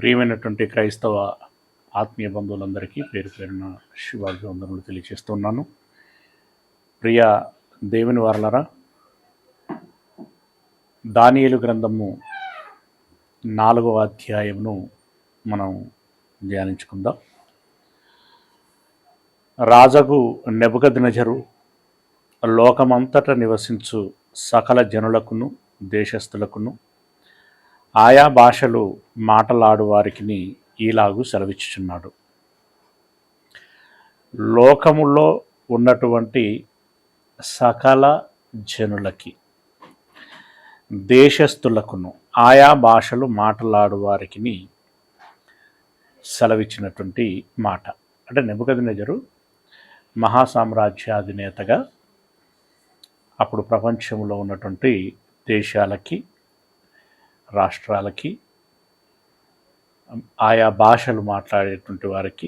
ప్రియమైనటువంటి క్రైస్తవ ఆత్మీయ బంధువులందరికీ పేరు పేరున శుభాభివందనలు తెలియజేస్తున్నాను. ప్రియ దేవుని వారలరా, దానియేలు గ్రంథము 4వ అధ్యాయమును మనం ధ్యానించుకుందాం. రాజగు నెబుకద్నెజరు లోకమంతట నివసించు సకల జనులకును దేశస్థులకును ఆయా భాషలు మాటలాడు వారికి ఈలాగు సెలవిచ్చుచున్నాడు. లోకములో ఉన్నటువంటి సకల జనులకి దేశస్థులకును ఆయా భాషలు మాటలాడు వారికి సెలవిచ్చినటువంటి మాట. అంటే నెబుకద్నెజరు మహాసామ్రాజ్యాధినేతగా అప్పుడు ప్రపంచంలో ఉన్నటువంటి దేశాలకి రాష్ట్రాలకి ఆయా భాషలు మాట్లాడేటువంటి వారికి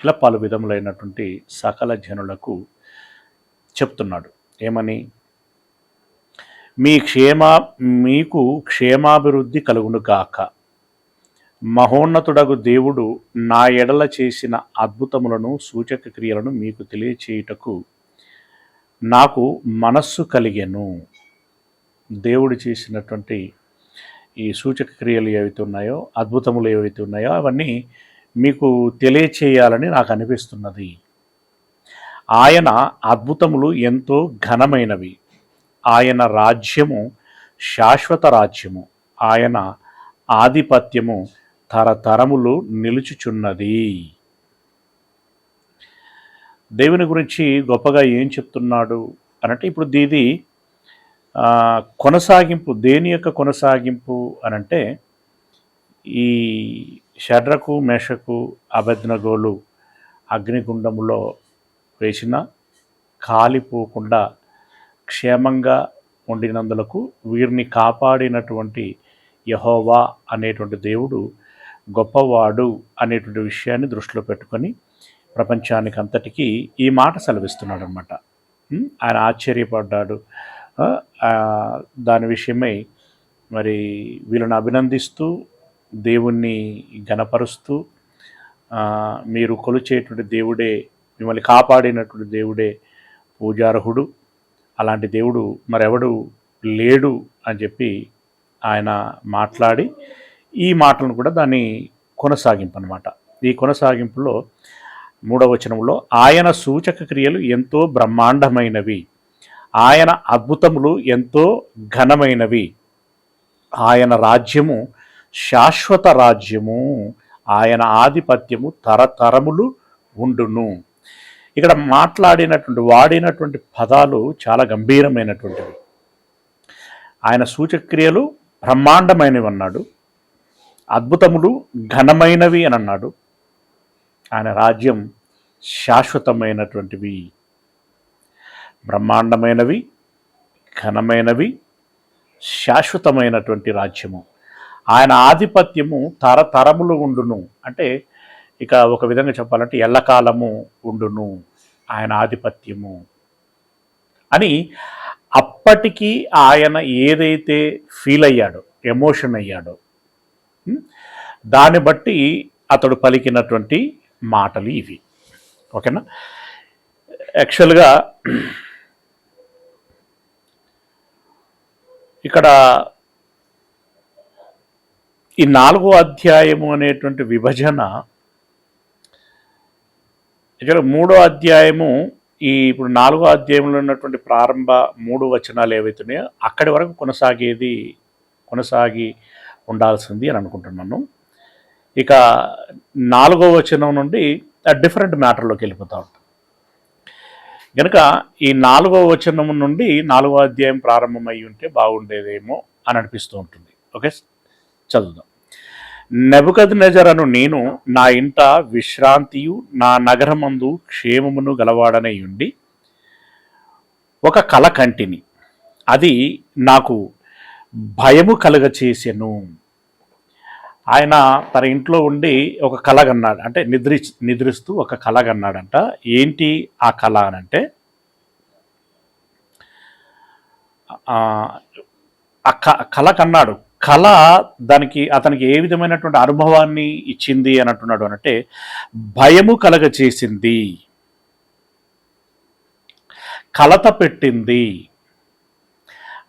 ఇలా పలు విధములైనటువంటి సకల జనులకు చెప్తున్నాడు. ఏమని? మీకు క్షేమాభివృద్ధి కలుగును గాక. మహోన్నతుడగు దేవుడు నా ఎడల చేసిన అద్భుతములను సూచక క్రియలను మీకు తెలియచేయుటకు నాకు మనస్సు కలిగెను. దేవుడు చేసినటువంటి ఈ సూచక క్రియలు ఏవైతే ఉన్నాయో, అద్భుతములు ఏవైతే ఉన్నాయో అవన్నీ మీకు తెలియచేయాలని నాకు అనిపిస్తున్నది. ఆయన అద్భుతములు ఎంతో ఘనమైనవి. ఆయన రాజ్యము శాశ్వత రాజ్యము. ఆయన ఆధిపత్యము తరతరములు నిలుచుచున్నది. దేవుని గురించి గొప్పగా ఏం చెప్తున్నాడు అనంటే, ఇప్పుడు ఇది కొనసాగింపు. దేని యొక్క కొనసాగింపు అనంటే, ఈ షడ్రకు మేషకు అబేద్నెగోలు అగ్నిగుండములో వేసిన కాలిపోకుండా క్షేమంగా ఉండినందులకు వీరిని కాపాడినటువంటి యెహోవా అనేటువంటి దేవుడు గొప్పవాడు అనేటువంటి విషయాన్ని దృష్టిలో పెట్టుకొని ప్రపంచానికి అంతటికీ ఈ మాట సెలవిస్తున్నాడు అన్నమాట. ఆయన ఆశ్చర్యపడ్డాడు. దాని విషయమై మరి వీళ్ళని అభినందిస్తూ దేవుణ్ణి గణపరుస్తూ, మీరు కొలిచేటువంటి దేవుడే, మిమ్మల్ని కాపాడినటువంటి దేవుడే పూజార్హుడు, అలాంటి దేవుడు మరెవడు లేడు అని చెప్పి ఆయన మాట్లాడి ఈ మాటలను కూడా దాని కొనసాగింపు అన్నమాట. ఈ కొనసాగింపులో 3వ వచనంలో ఆయన సూచక క్రియలు ఎంతో బ్రహ్మాండమైనవి, ఆయన అద్భుతములు ఎంతో ఘనమైనవి, ఆయన రాజ్యము శాశ్వత రాజ్యము, ఆయన ఆధిపత్యము తరతరములు ఉండును. ఇక్కడ వాడినటువంటి పదాలు చాలా గంభీరమైనటువంటివి. ఆయన సూచక్రియలు బ్రహ్మాండమైనవి అన్నాడు, అద్భుతములు ఘనమైనవి అని అన్నాడు, ఆయన రాజ్యం శాశ్వతమైనటువంటివి. బ్రహ్మాండమైనవి, ఘనమైనవి, శాశ్వతమైనటువంటి రాజ్యము. ఆయన ఆధిపత్యము తరతరములు ఉండును. అంటే ఇక ఒక విధంగా చెప్పాలంటే ఎల్లకాలము ఉండును ఆయన ఆధిపత్యము అని. అప్పటికి ఆయన ఏదైతే ఫీల్ అయ్యాడో, ఎమోషన్ అయ్యాడో, దాన్ని బట్టి అతడు పలికినటువంటి మాటలు ఇవి. ఓకేనా? యాక్చువల్గా ఇక్కడ ఈ 4వ అధ్యాయము అనేటువంటి విభజన, ఇక్కడ 3వ అధ్యాయము ఇప్పుడు 4వ అధ్యాయంలో ఉన్నటువంటి ప్రారంభ 3 వచనాలు ఏవైతున్నాయో అక్కడి వరకు కొనసాగి ఉండాల్సింది అని అనుకుంటున్నాను. ఇక 4వ వచనం నుండి డిఫరెంట్ మ్యాటర్లోకి వెళ్ళిపోతూ ఉంటాం కనుక ఈ 4వ వచనం నుండి 4వ అధ్యాయం ప్రారంభమై ఉంటే బాగుండేదేమో అని అనిపిస్తూ ఉంటుంది. ఓకే, చదువుదాం. నెబుకద్నెజరను నేను నా ఇంట విశ్రాంతియు నా నగరమందు క్షేమమును గలవాడనై ఉండి ఒక కల కంటిని, అది నాకు భయము కలుగచేసెను. ఆయన తన ఇంట్లో ఉండి ఒక కల కన్నాడు. అంటే నిద్రిస్తూ ఒక కల కన్నాడంట. ఏంటి ఆ కల అనంటే, కల కన్నాడు. కళ అతనికి ఏ విధమైనటువంటి అనుభవాన్ని ఇచ్చింది అని అంటున్నాడు అంటే భయము కలగ చేసింది, కలత పెట్టింది.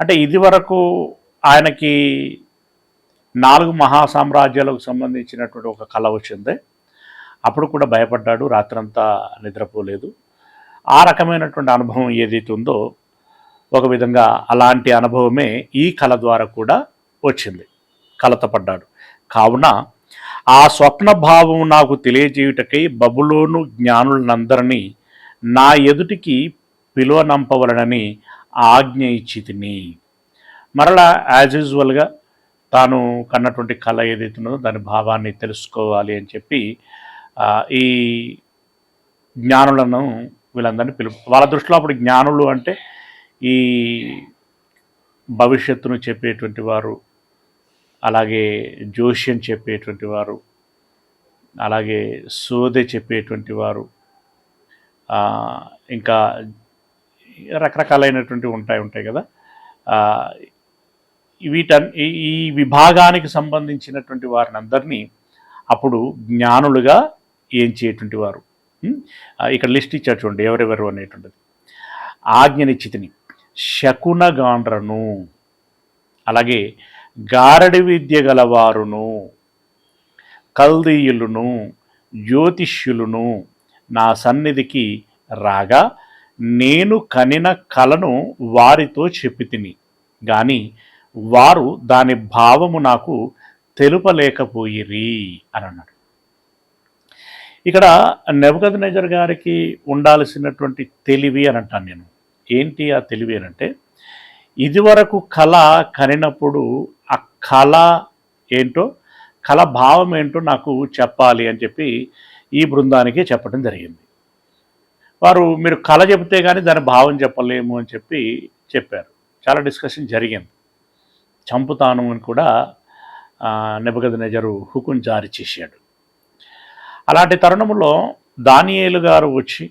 అంటే ఇది వరకు ఆయనకి 4 మహాసామ్రాజ్యాలకు సంబంధించినటువంటి ఒక కళ వచ్చింది. అప్పుడు కూడా భయపడ్డాడు, రాత్రంతా నిద్రపోలేదు. ఆ రకమైనటువంటి అనుభవం ఏదైతే ఉందో ఒక విధంగా అలాంటి అనుభవమే ఈ కళ ద్వారా కూడా వచ్చింది. కలతపడ్డాడు. కావున ఆ స్వప్న భావం నాకు తెలియజేయుటకై బబులోను జ్ఞానులందరినీ నా ఎదుటికి పిలువనంపవలనని ఆజ్ఞ ఇచ్చి తిని. మరలా యాజ్ యూజువల్గా తాను కన్నటువంటి కళ ఏదైతుందో దాని భావాన్ని తెలుసుకోవాలి అని చెప్పి ఈ జ్ఞానులను వీళ్ళందరినీ వాళ్ళ దృష్టిలో అప్పుడు జ్ఞానులు అంటే ఈ భవిష్యత్తును చెప్పేటువంటి వారు, అలాగే జోష్యం చెప్పేటువంటి వారు, అలాగే సోదె చెప్పేటువంటి వారు, ఇంకా రకరకాలైనటువంటి ఉంటాయి కదా. ఈ విభాగానికి సంబంధించినటువంటి వారిని అందరినీ అప్పుడు జ్ఞానులుగా ఏం చేయటువంటి వారు. ఇక్కడ లిస్ట్ ఇచ్చారు చూడండి ఎవరెవరు అనేటువంటిది. ఆజ్ఞనిచ్చి తిని శకునగాండ్రను, అలాగే గారడి విద్య గలవారును, కల్దీయులను, జ్యోతిష్యులను నా సన్నిధికి రాగా నేను కనిన కలను వారితో చెప్పి తిని గాని వారు దాని భావము నాకు తెలుపలేకపోయిరి అని అన్నాడు. ఇక్కడ నెబుకద్నెజర్ గారికి ఉండాల్సినటువంటి తెలివి అని అంటాను నేను. ఏంటి ఆ తెలివి అని అంటే, ఇదివరకు కళ కనినప్పుడు ఆ కళ ఏంటో, కళ భావం ఏంటో నాకు చెప్పాలి అని చెప్పి ఈ బృందానికి చెప్పడం జరిగింది. వారు మీరు కళ చెబితే కానీ దాని భావం చెప్పలేము అని చెప్పారు. చాలా డిస్కషన్ జరిగింది. చంపుతాను అని కూడా నెబుకద్నెజరు హుకుం జారీ చేశాడు. అలాంటి తరుణంలో దానియేలు గారు వచ్చి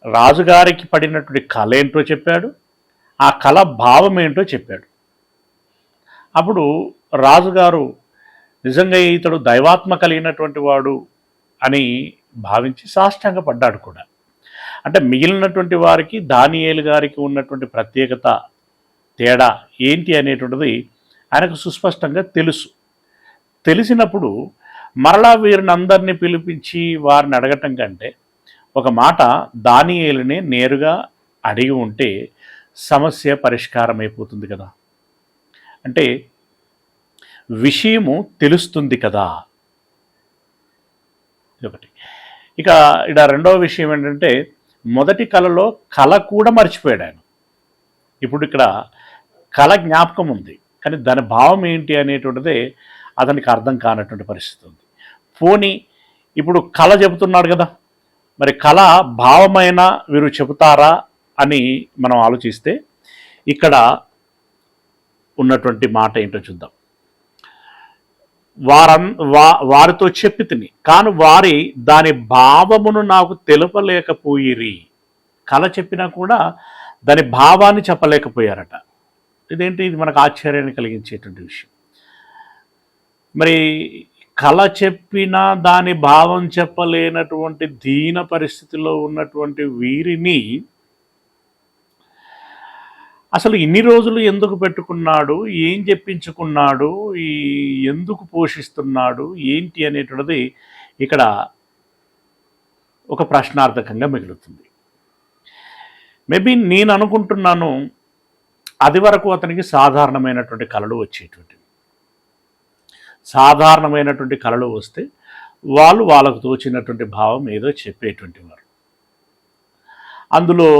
రాజుగారికి పడినటువంటి కళ ఏంటో చెప్పాడు, ఆ కళ భావం ఏంటో చెప్పాడు. అప్పుడు రాజుగారు నిజంగా ఇతడు దైవాత్మ కలిగినటువంటి వాడు అని భావించి సాష్టాంగపడ్డాడు కూడా. అంటే మిగిలినటువంటి వారికి దానియేలు గారికి ఉన్నటువంటి ప్రత్యేకత, తేడా ఏంటి అనేటువంటిది ఆయనకు సుస్పష్టంగా తెలుసు. తెలిసినప్పుడు మరలా వీరిని అందరినీ పిలిపించి వారిని అడగటం కంటే ఒక మాట దానియేలునే నేరుగా అడిగి ఉంటే సమస్య పరిష్కారం అయిపోతుంది కదా. అంటే విషయము తెలుస్తుంది కదా. ఇదొకటి. ఇక రెండవ విషయం ఏంటంటే, మొదటి కళలో కళ కూడా మర్చిపోయాడు ఆయన. ఇప్పుడు ఇక్కడ కళ జ్ఞాపకం ఉంది, కానీ దాని భావం ఏంటి అనేటువంటిదే అతనికి అర్థం కానటువంటి పరిస్థితి ఉంది. పోనీ ఇప్పుడు కళ చెబుతున్నాడు కదా, మరి కళ భావమైన వీరు చెబుతారా అని మనం ఆలోచిస్తే ఇక్కడ ఉన్నటువంటి మాట ఏంటో చూద్దాం. వారితో చెప్పి తిని కాను వారి దాని భావమును నాకు తెలుపలేకపోయిరి. కళ చెప్పినా కూడా దాని భావాన్ని చెప్పలేకపోయారట. ఇదేంటి, ఇది మనకు ఆశ్చర్యాన్ని కలిగించేటువంటి విషయం. మరి కళ చెప్పినా దాని భావం చెప్పలేనటువంటి దీన పరిస్థితిలో ఉన్నటువంటి వీరిని అసలు ఇన్ని రోజులు ఎందుకు పెట్టుకున్నాడు, ఏం చెప్పించుకున్నాడు, ఎందుకు పోషిస్తున్నాడు, ఏంటి అనేటువంటిది ఇక్కడ ఒక ప్రశ్నార్థకంగా మిగులుతుంది. మేబీ నేను అనుకుంటున్నాను అది వరకు అతనికి సాధారణమైనటువంటి కళలు వచ్చేటువంటివి. సాధారణమైనటువంటి కళలు వస్తే వాళ్ళకు తోచినటువంటి భావం ఏదో చెప్పేటువంటి వారు. అందులో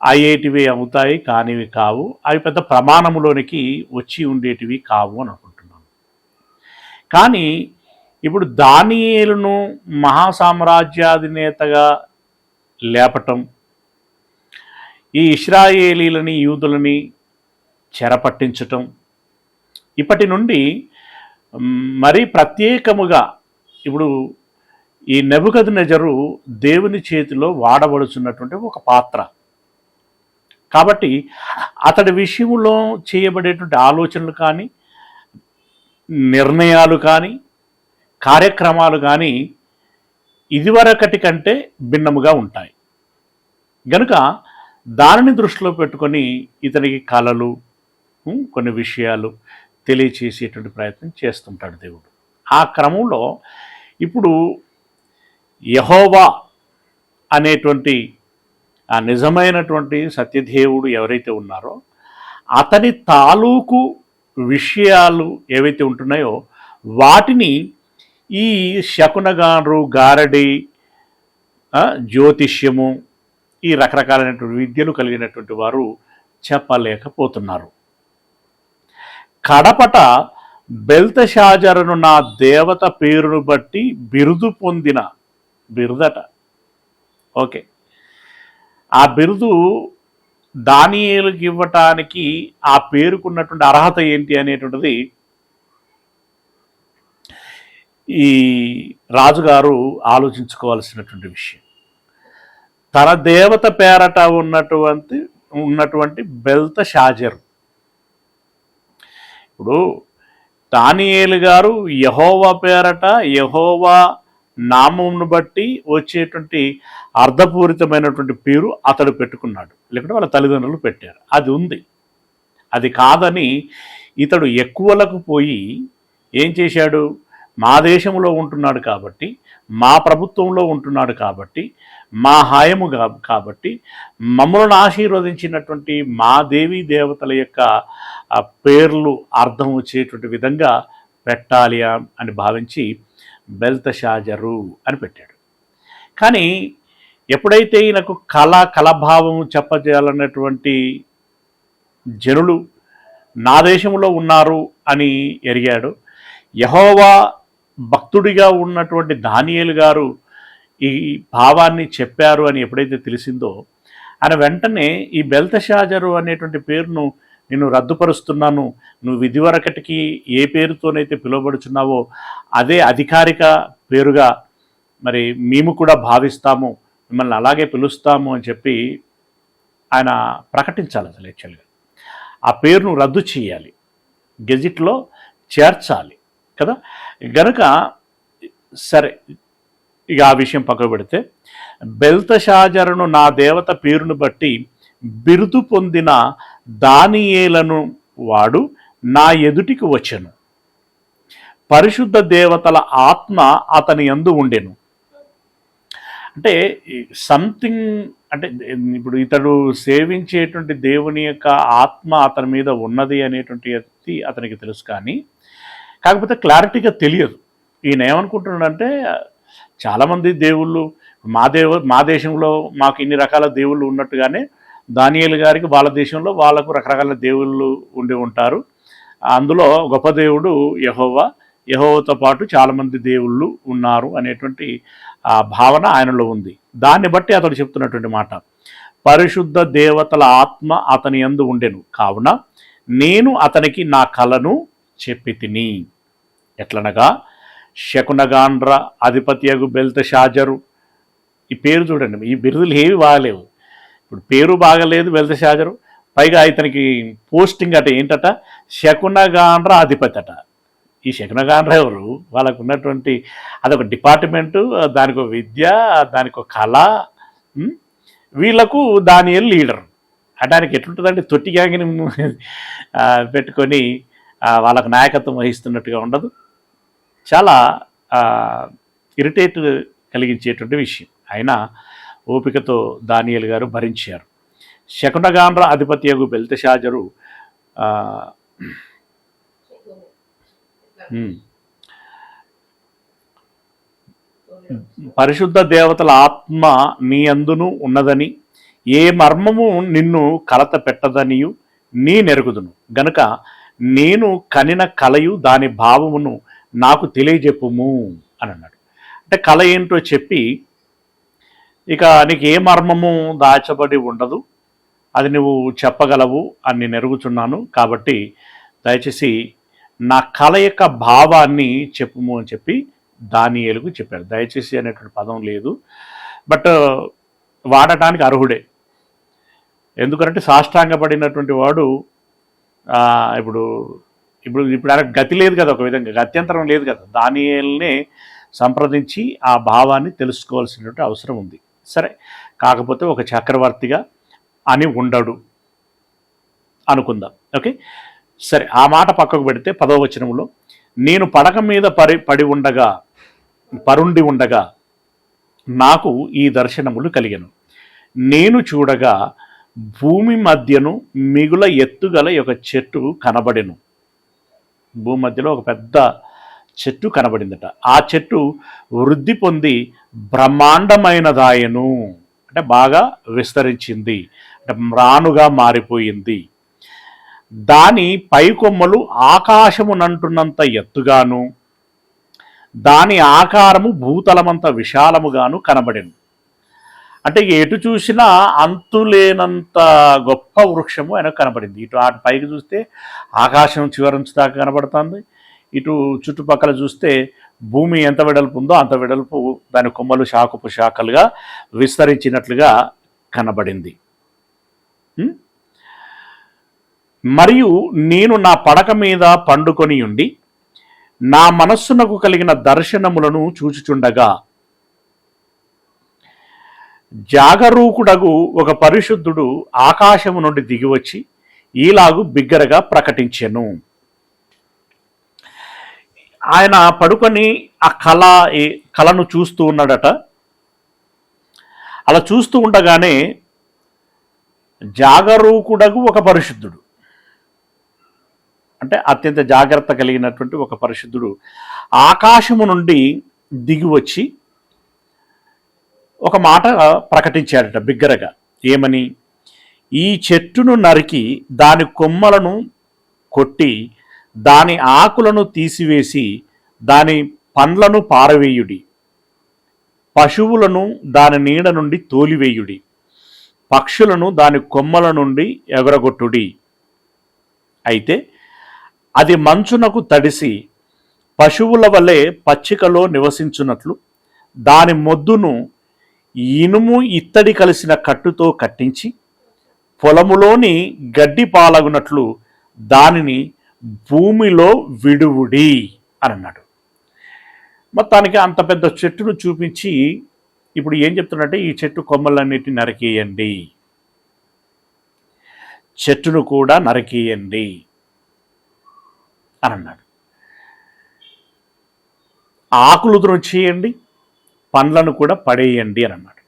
అయ్యేటివి అవుతాయి, కానివి కావు, అవి పెద్ద ప్రమాణంలోనికి వచ్చి ఉండేటివి కావు అని అనుకుంటున్నాను. కానీ ఇప్పుడు దానియేలును మహాసామ్రాజ్యాధినేతగా లేపటం, ఈ ఇశ్రాయేలీలని యూదులని చెరపట్టించటం, ఇప్పటి నుండి మరీ ప్రత్యేకముగా ఇప్పుడు ఈ నెబుకద్నెజరు దేవుని చేతిలో వాడబడుచున్నటువంటి ఒక పాత్ర. కాబట్టి అతడి విషయంలో చేయబడేటువంటి ఆలోచనలు కానీ, నిర్ణయాలు కానీ, కార్యక్రమాలు కానీ ఇదివరకటి కంటే భిన్నముగా ఉంటాయి. గనుక దానిని దృష్టిలో పెట్టుకొని ఇతనికి కళలు, కొన్ని విషయాలు తెలియచేసేటువంటి ప్రయత్నం చేస్తుంటాడు దేవుడు. ఆ క్రమంలో ఇప్పుడు యెహోవా అనేటువంటి ఆ నిజమైనటువంటి సత్యదేవుడు ఎవరైతే ఉన్నారో అతని తాలూకు విషయాలు ఏవైతే ఉంటున్నాయో వాటిని ఈ శకునగాండ్రు, గారడి, జ్యోతిష్యము, ఈ రకరకాలైనటువంటి విద్యలు కలిగినటువంటి వారు చెప్పలేకపోతున్నారు. కడపట బెల్తెషాజరును నా దేవత పేరును బట్టి బిరుదు పొందిన బిరుదట. ఓకే, ఆ బిరుదు దానియేలుకి ఇవ్వటానికి ఆ పేరుకున్నటువంటి అర్హత ఏంటి అనేటువంటిది ఈ రాజుగారు ఆలోచించుకోవాల్సినటువంటి విషయం. తన దేవత పేరట ఉన్నటువంటి బెల్తెషాజరు. ఇప్పుడు దానియేలు గారు యెహోవా పేరట, యెహోవా నామమును బట్టి వచ్చేటువంటి అర్థపూరితమైనటువంటి పేరు అతడు పెట్టుకున్నాడు, లేకుంటే వాళ్ళ తల్లిదండ్రులు పెట్టారు. అది ఉంది. అది కాదని ఇతడు ఎక్కువలకు పోయి ఏం చేశాడు? మా దేశంలో ఉంటున్నాడు కాబట్టి, మా ప్రభుత్వంలో ఉంటున్నాడు కాబట్టి, మా హాయము కాబట్టి, మమ్మల్ని ఆశీర్వదించినటువంటి మా దేవీ దేవతల యొక్క పేర్లు అర్థం వచ్చేటువంటి విధంగా పెట్టాలి అని భావించి బెల్తెషాజరు అని పెట్టాడు. కానీ ఎప్పుడైతే ఈయనకు కళాభావం చెప్పజేయాలన్నటువంటి జనులు నా దేశంలో ఉన్నారు అని ఎరిగాడు, యెహోవా భక్తుడిగా ఉన్నటువంటి దానియేలు గారు ఈ భావాన్ని చెప్పారు అని ఎప్పుడైతే తెలిసిందో ఆయన వెంటనే ఈ బెల్తెషాజరు అనేటువంటి పేరును నేను రద్దుపరుస్తున్నాను, నువ్వు ఇదివరకటికి ఏ పేరుతోనైతే పిలువబడుచున్నావో అదే అధికారిక పేరుగా మరి మేము కూడా భావిస్తాము, మిమ్మల్ని అలాగే పిలుస్తాము అని చెప్పి ఆయన ప్రకటించాలి. అసలు యాక్చువల్గా ఆ పేరును రద్దు చేయాలి, గెజిట్లో చేర్చాలి కదా. గనుక సరే, ఇక ఆ విషయం పక్కకు పెడితే బెల్తెషాజరును నా దేవత పేరును బట్టి బిరుదు పొందిన దానియేలను వాడు నా ఎదుటికి వచ్చెను, పరిశుద్ధ దేవతల ఆత్మ అతని యందు ఉండెను. అంటే సంథింగ్, అంటే ఇప్పుడు ఇతడు సేవించేటువంటి దేవుని యొక్క ఆత్మ అతని మీద ఉన్నది అనేటువంటి అతనికి తెలుసు, కానీ కాకపోతే క్లారిటీగా తెలియదు. ఈయన ఏమనుకుంటున్నాడంటే చాలామంది దేవుళ్ళు మా దేశంలో మాకు ఇన్ని రకాల దేవుళ్ళు ఉన్నట్టుగానే దానియేలు గారికి వాళ్ళ దేశంలో వాళ్ళకు రకరకాల దేవుళ్ళు ఉండి ఉంటారు, అందులో గొప్ప దేవుడు యెహోవాతో పాటు చాలామంది దేవుళ్ళు ఉన్నారు అనేటువంటి ఆ భావన ఆయనలో ఉంది. దాన్ని బట్టి అతడు చెప్తున్నటువంటి మాట, పరిశుద్ధ దేవతల ఆత్మ అతని యందు ఉండెను, కావున నేను అతనికి నా కలను చెప్పి తిని. ఎట్లనగా శకునగాండ్ర అధిపత్యగు బెల్తెషాజరు, ఈ పేరు చూడండి, ఈ బిరుదులు ఏవి బాగలేవు. ఇప్పుడు పేరు బాగలేదు బెల్తెషాజరు, పైగా ఇతనికి పోస్టింగ్ అట ఏంటట, శకునగాండ్ర అధిపతి అట. ఈ శకునగాండ్ర ఎవరు? వాళ్ళకు ఉన్నటువంటి అదొక డిపార్ట్మెంటు, దానికి ఒక విద్య, దానికి ఒక కళ, వీళ్లకు దానియేలు లీడర్. అటానికి ఎట్లుంటుందంటే తొట్టి గ్యాంగ్ని పెట్టుకొని వాళ్ళకు నాయకత్వం వహిస్తున్నట్టుగా ఉండదు. చాలా ఇరిటేట్ కలిగించేటువంటి విషయం. అయినా ఓపికతో దానియేలు గారు భరించారు. శకునగాండ్ర అధిపత్యగు బెల్తెషాజరు పరిశుద్ధ దేవతల ఆత్మ నీ అందును ఉన్నదని, ఏ మర్మము నిన్ను కలత పెట్టదనియు నీ నెరుగుదును గనుక నేను కనిన కలయు దాని భావమును నాకు తెలియజెప్పుము అని అన్నాడు. అంటే కళ ఏంటో చెప్పి, ఇక నీకు ఏ మర్మము దాచబడి ఉండదు, అది నువ్వు చెప్పగలవు అని నేను ఎరుగుచున్నాను, కాబట్టి దయచేసి నా కళ యొక్క భావాన్ని చెప్పుము అని చెప్పి దానియేలుకు చెప్పాడు. దయచేసి అనేటువంటి పదం లేదు, బట్ వాడటానికి అర్హుడే. ఎందుకంటే సాష్టాంగపడినటువంటి వాడు ఇప్పుడు ఇప్పుడు ఇప్పుడు ఆయనకు గతి లేదు కదా, ఒక విధంగా గత్యంతరం లేదు కదా, దానియేలునే సంప్రదించి ఆ భావాన్ని తెలుసుకోవాల్సినటువంటి అవసరం ఉంది. సరే, కాకపోతే ఒక చక్రవర్తిగా అని ఉండడు అనుకుందాం. ఓకే, సరే, ఆ మాట పక్కకు పెడితే 10వ వచనంలో, నేను పడక మీద పరుండి ఉండగా నాకు ఈ దర్శనములు కలిగెను. నేను చూడగా భూమి మధ్యను మిగుల ఎత్తుగల ఒక చెట్టు కనబడెను. భూమి మధ్యలో ఒక పెద్ద చెట్టు కనబడిందట. ఆ చెట్టు వృద్ధి పొంది బ్రహ్మాండమైనదాయను, అంటే బాగా విస్తరించింది, అంటే మ్రానుగా మారిపోయింది. దాని పై కొమ్మలు ఆకాశమునంటున్నంత ఎత్తుగాను, దాని ఆకారము భూతలమంత విశాలముగాను కనబడెను. అంటే ఎటు చూసినా అంతులేనంత గొప్ప వృక్షము ఆయనకు కనబడింది. ఇటు అటు పైకి చూస్తే ఆకాశం చివరించి దాకా కనబడుతుంది, ఇటు చుట్టుపక్కల చూస్తే భూమి ఎంత వెడల్పు ఉందో అంత వెడల్పు దాని కొమ్మలు శాఖపు శాఖలుగా విస్తరించినట్లుగా కనబడింది. మరియు నేను నా పడక మీద పండుకొని ఉండి నా మనస్సునకు కలిగిన దర్శనములను చూచుచుండగా జాగరూకుడగు ఒక పరిశుద్ధుడు ఆకాశము నుండి దిగివచ్చి ఈలాగు బిగ్గరగా ప్రకటించెను. ఆయన పడుకొని ఆ కళను చూస్తూ ఉన్నాడట. అలా చూస్తూ ఉండగానే జాగరూకుడగు ఒక పరిశుద్ధుడు, అంటే అత్యంత జాగ్రత్త కలిగినటువంటి ఒక పరిశుద్ధుడు ఆకాశము నుండి దిగివచ్చి ఒక మాట ప్రకటించాడట బిగ్గరగా. ఏమని? ఈ చెట్టును నరికి దాని కొమ్మలను కొట్టి దాని ఆకులను తీసివేసి దాని పండ్లను పారవేయుడి, పశువులను దాని నీడ నుండి తోలివేయుడి, పక్షులను దాని కొమ్మల నుండి ఎగరగొట్టుడి. అయితే అది మంచునకు తడిసి పశువుల వలె పచ్చికలో నివసించున్నట్లు దాని మొద్దును ఇనుము ఇత్తడి కలిసిన కట్టుతో కట్టించి పొలములోని గడ్డి పాలగునట్లు దానిని భూమిలో విడువుడి అని అన్నాడు. మొత్తానికి అంత పెద్ద చెట్టును చూపించి ఇప్పుడు ఏం చెప్తున్నట్టే, ఈ చెట్టు కొమ్మలన్నిటిని నరికేయండి, చెట్టును కూడా నరికేయండి అని అన్నాడు. ఆకులు త్రుంచేయండి, పండ్లను కూడా పడేయండి అని అన్నాడు.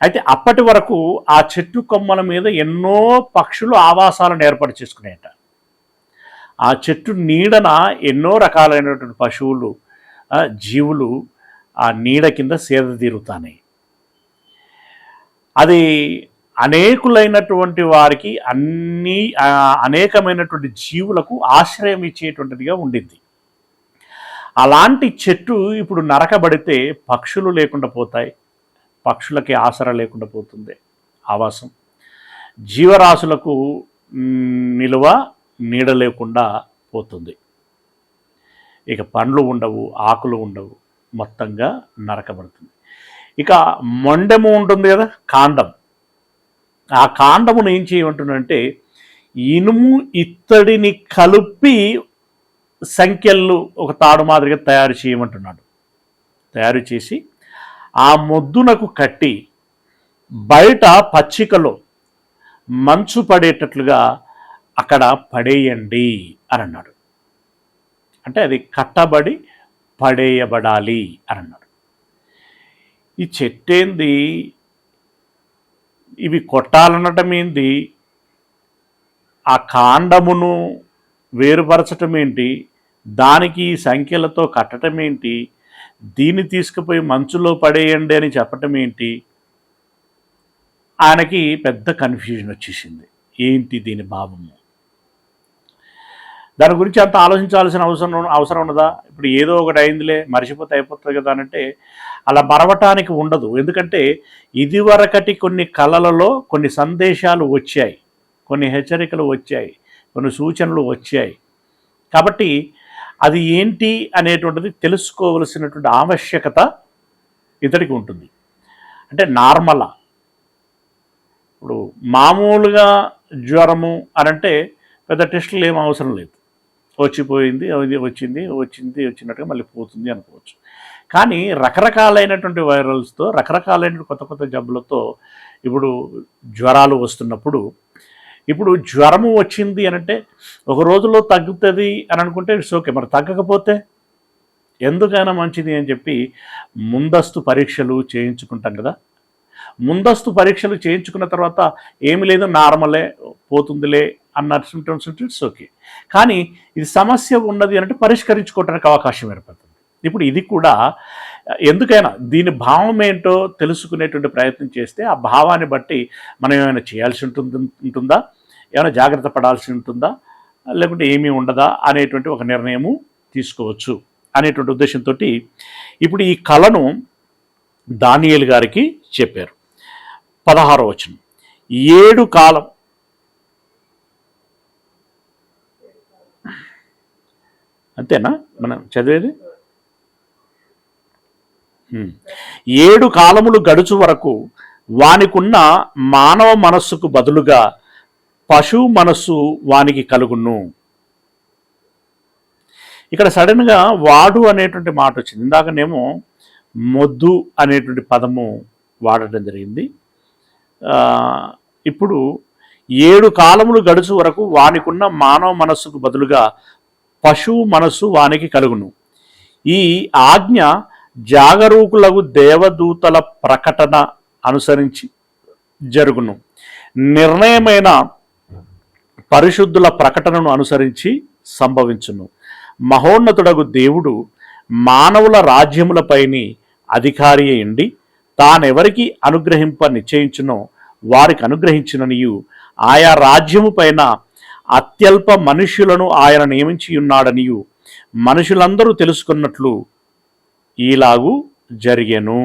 అయితే అప్పటి వరకు ఆ చెట్టు కొమ్మల మీద ఎన్నో పక్షులు ఆవాసాలను ఏర్పాటు చేసుకునేట. ఆ చెట్టు నీడన ఎన్నో రకాలైనటువంటి పశువులు, జీవులు ఆ నీడ కింద సేద తీరుతాయి. అది అనేకులైనటువంటి వారికి అనేకమైనటువంటి జీవులకు ఆశ్రయం ఇచ్చేటువంటిదిగా ఉండింది. అలాంటి చెట్టు ఇప్పుడు నరకబడితే పక్షులు లేకుండా పోతాయి, పక్షులకి ఆసరా లేకుండా పోతుంది ఆవాసం, జీవరాశులకు నిలువ నీడ లేకుండా పోతుంది. ఇక పండ్లు ఉండవు, ఆకులు ఉండవు, మొత్తంగా నరకబడుతుంది. ఇక మొండెము ఉంటుంది కదా, కాండం. ఆ కాండమును ఏం చేయమంటున్నంటే ఇనుము ఇత్తడిని కలిపి సంఖ్యలు ఒక తాడు మాదిరిగా తయారు చేయమంటున్నాడు. తయారు చేసి ఆ మొద్దునకు కట్టి బయట పచ్చికలో మంచు పడేటట్లుగా అక్కడ పడేయండి అని అన్నాడు. అంటే అది కట్టబడి పడేయబడాలి అని అన్నాడు. ఈ చెట్టేంది, ఇవి కొట్టాలనటం ఏంది, ఆ కాండమును వేరుపరచటం ఏంటి, దానికి సంఖ్యలతో కట్టడం ఏంటి, దీన్ని తీసుకుపోయి మంచులో పడేయండి అని చెప్పటం ఏంటి, ఆయనకి పెద్ద కన్ఫ్యూజన్ వచ్చేసింది. ఏంటి దీని భావము? దాని గురించి అంత ఆలోచించాల్సిన అవసరం ఉన్నదా? ఇప్పుడు ఏదో ఒకటి అయిందిలే, మర్చిపోతే అయిపోతుంది కదా అంటే అలా మరవటానికి ఉండదు. ఎందుకంటే ఇదివరకటి కొన్ని కళలలో కొన్ని సందేశాలు వచ్చాయి, కొన్ని హెచ్చరికలు వచ్చాయి, కొన్ని సూచనలు వచ్చాయి. కాబట్టి అది ఏంటి అనేటువంటిది తెలుసుకోవలసినటువంటి ఆవశ్యకత ఇతడికి ఉంటుంది. అంటే నార్మలా, ఇప్పుడు మామూలుగా జ్వరము అనంటే పెద్ద టెస్టులు ఏం అవసరం లేదు, వచ్చిపోయింది, అది వచ్చినట్టుగా మళ్ళీ పోతుంది అనుకోవచ్చు. కానీ రకరకాలైనటువంటి వైరల్స్తో, రకరకాలైన కొత్త కొత్త జబ్బులతో ఇప్పుడు జ్వరాలు వస్తున్నప్పుడు, ఇప్పుడు జ్వరము వచ్చింది అనంటే ఒక రోజులో తగ్గుతుంది అని అనుకుంటే ఇట్స్ ఓకే. మరి తగ్గకపోతే ఎందుకైనా మంచిది అని చెప్పి ముందస్తు పరీక్షలు చేయించుకుంటాం కదా. ముందస్తు పరీక్షలు చేయించుకున్న తర్వాత ఏమి లేదు, నార్మలే, పోతుందిలే అన్న సిమ్టమ్స్ ఉంటే ఇట్స్ ఓకే. కానీ ఇది సమస్య ఉన్నది అంటే పరిష్కరించుకోవడానికి అవకాశం ఏర్పడుతుంది. ఇప్పుడు ఇది కూడా ఎందుకైనా దీని భావం ఏంటో తెలుసుకునేటువంటి ప్రయత్నం చేస్తే ఆ భావాన్ని బట్టి మనం ఏమైనా చేయాల్సి ఉంటుందా, ఏమైనా జాగ్రత్త పడాల్సి ఉంటుందా, లేకుంటే ఏమీ ఉండదా అనేటువంటి ఒక నిర్ణయము తీసుకోవచ్చు అనేటువంటి ఉద్దేశంతో ఇప్పుడు ఈ కళను దానియేలు గారికి చెప్పారు. 16వ వచనం, 7 కాలం అంతేనా మనం చదివేది? 7 కాలములు గడుచు వరకు వానికున్న మానవ మనస్సుకు బదులుగా పశువు మనస్సు వానికి కలుగును. ఇక్కడ సడన్గా వాడు అనేటువంటి మాట వచ్చింది. ఇందాకనేమో మొద్దు అనేటువంటి పదము వాడటం జరిగింది. ఇప్పుడు 7 కాలములు గడుచు వరకు వానికున్న మానవ మనస్సుకు బదులుగా పశువు మనస్సు వానికి కలుగును. ఈ ఆజ్ఞ జాగరూకులకు దేవదూతల ప్రకటన అనుసరించి జరుగును. నిర్ణయమైన పరిశుద్ధుల ప్రకటనను అనుసరించి సంభవించును. మహోన్నతుడగు దేవుడు మానవుల రాజ్యములపైని అధికారి అయ్యుండి తానెవరికి అనుగ్రహింప నిశ్చయించునో వారికి అనుగ్రహించుననియు ఆయా రాజ్యము పైన అత్యల్ప మనుష్యులను ఆయన నియమించి ఉన్నాడనియు మనుషులందరూ తెలుసుకున్నట్లు ఈలాగు జరిగెను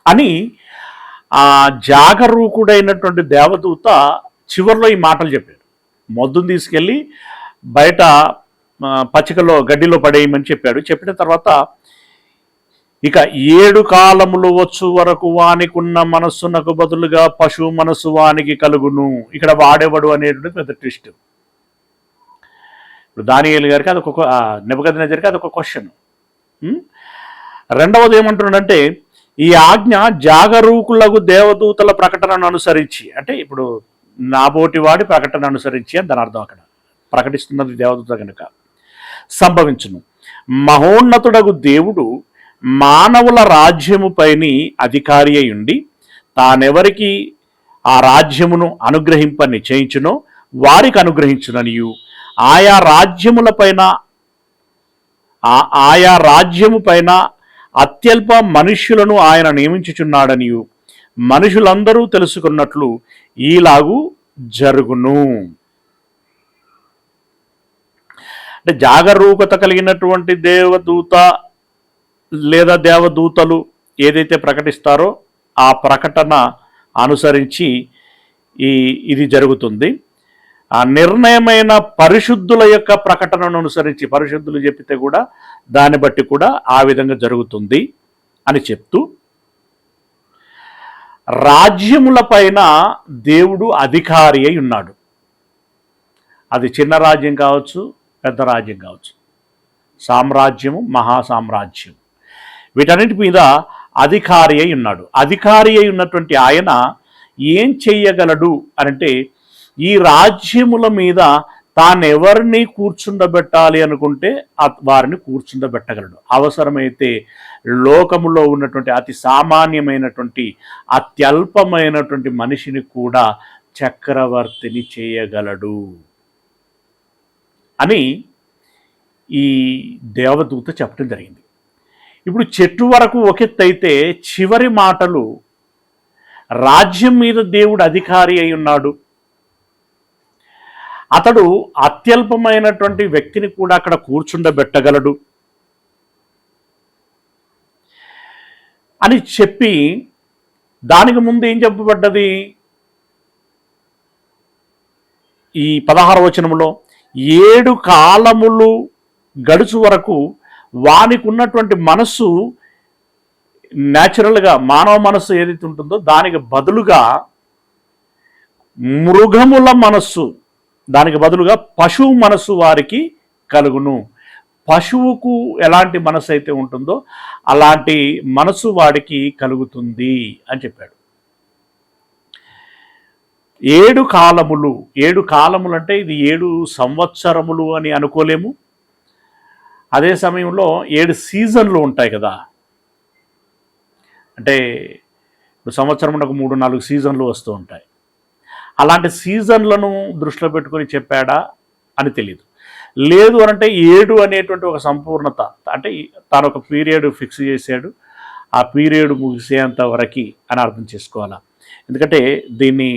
అని ఆ జాగరూకుడైనటువంటి దేవదూత చివరిలో ఈ మాటలు చెప్పాడు. మొద్దును తీసుకెళ్ళి బయట పచ్చికలో గడ్డిలో పడేయమని చెప్పాడు. చెప్పిన తర్వాత ఇక 7 కాలములు వచ్చు వరకు వానికున్న మనస్సునకు బదులుగా పశువు మనస్సు వానికి కలుగును. ఇక్కడ వాడేవాడు అనేటువంటి పెద్ద ట్విస్ట్. ఇప్పుడు దానియేలు గారికి అదొక, నెబుకద్నెజరుకి అదొక క్వశ్చన్. రెండవది ఏమంటున్నాడంటే ఈ ఆజ్ఞ జాగరూకులకు దేవదూతల ప్రకటనను అనుసరించి, అంటే ఇప్పుడు నాబోటి వాడి ప్రకటన అనుసరించి అని దాని అర్థం. అక్కడ ప్రకటిస్తున్నది దేవదూత కనుక సంభవించును. మహోన్నతుడగు దేవుడు మానవుల రాజ్యముపైని అధికారి అయి ఉండి తానెవరికి ఆ రాజ్యమును అనుగ్రహింప నిశ్చయించునో వారికి అనుగ్రహించుననియు ఆయా రాజ్యము పైన అత్యల్ప మనుష్యులను ఆయన నియమించుచున్నాడనియు మనుషులందరూ తెలుసుకున్నట్లు ఈలాగు జరుగును. అంటే జాగరూకత కలిగినటువంటి దేవదూత లేదా దేవదూతలు ఏదైతే ప్రకటిస్తారో ఆ ప్రకటన అనుసరించి ఇది జరుగుతుంది. ఆ నిర్ణయమైన పరిశుద్ధుల యొక్క ప్రకటనను అనుసరించి, పరిశుద్ధులు చెప్పితే కూడా దాన్ని బట్టి కూడా ఆ విధంగా జరుగుతుంది అని చెప్తూ, రాజ్యముల పైన దేవుడు అధికారి అయి ఉన్నాడు. అది చిన్న రాజ్యం కావచ్చు, పెద్ద రాజ్యం కావచ్చు, సామ్రాజ్యము, మహాసామ్రాజ్యం, వీటన్నిటి మీద అధికారి అయి ఉన్నాడు. అధికారి అయి ఉన్నటువంటి ఆయన ఏం చెయ్యగలడు అంటే ఈ రాజ్యముల మీద తానెవరిని కూర్చుండబెట్టాలి అనుకుంటే వారిని కూర్చుండబెట్టగలడు. అవసరమైతే లోకములో ఉన్నటువంటి అతి సామాన్యమైనటువంటి అత్యల్పమైనటువంటి మనిషిని కూడా చక్రవర్తిని చేయగలడు అని ఈ దేవదూత చెప్పడం జరిగింది. ఇప్పుడు చెట్టు వరకు ఒకెత్తైతే చివరి మాటలు రాజ్యం మీద దేవుడు అధికారి అయి ఉన్నాడు, అతడు అత్యల్పమైనటువంటి వ్యక్తిని కూడా అక్కడ కూర్చుండబెట్టగలడు అని చెప్పి, దానికి ముందు ఏం చెప్పబడ్డది? ఈ 16వ వచనంలో 7 కాలములు గడుచు వరకు వానికి ఉన్నటువంటి మనస్సు న్యాచురల్గా మానవ మనస్సు ఏదైతే ఉంటుందో దానికి బదులుగా మృగముల మనస్సు, దానికి బదులుగా పశువు మనస్సు వారికి కలుగును. పశువుకు ఎలాంటి మనస్సు అయితే ఉంటుందో అలాంటి మనస్సు వాడికి కలుగుతుంది అని చెప్పాడు. 7 కాలములు, 7 కాలములు అంటే ఇది 7 సంవత్సరములు అని అనుకోలేము. అదే సమయంలో 7 సీజన్లు ఉంటాయి కదా. అంటే సంవత్సరం 3-4 సీజన్లు వస్తూ ఉంటాయి. అలాంటి సీజన్లను దృష్టిలో పెట్టుకొని చెప్పాడా అని తెలియదు. లేదు అనంటే 7 అనేటువంటి ఒక సంపూర్ణత, అంటే తాను ఒక పీరియడ్ ఫిక్స్ చేశాడు, ఆ పీరియడ్ ముగిసేంత వరకు అని అర్థం చేసుకోవాలా. ఎందుకంటే దీన్ని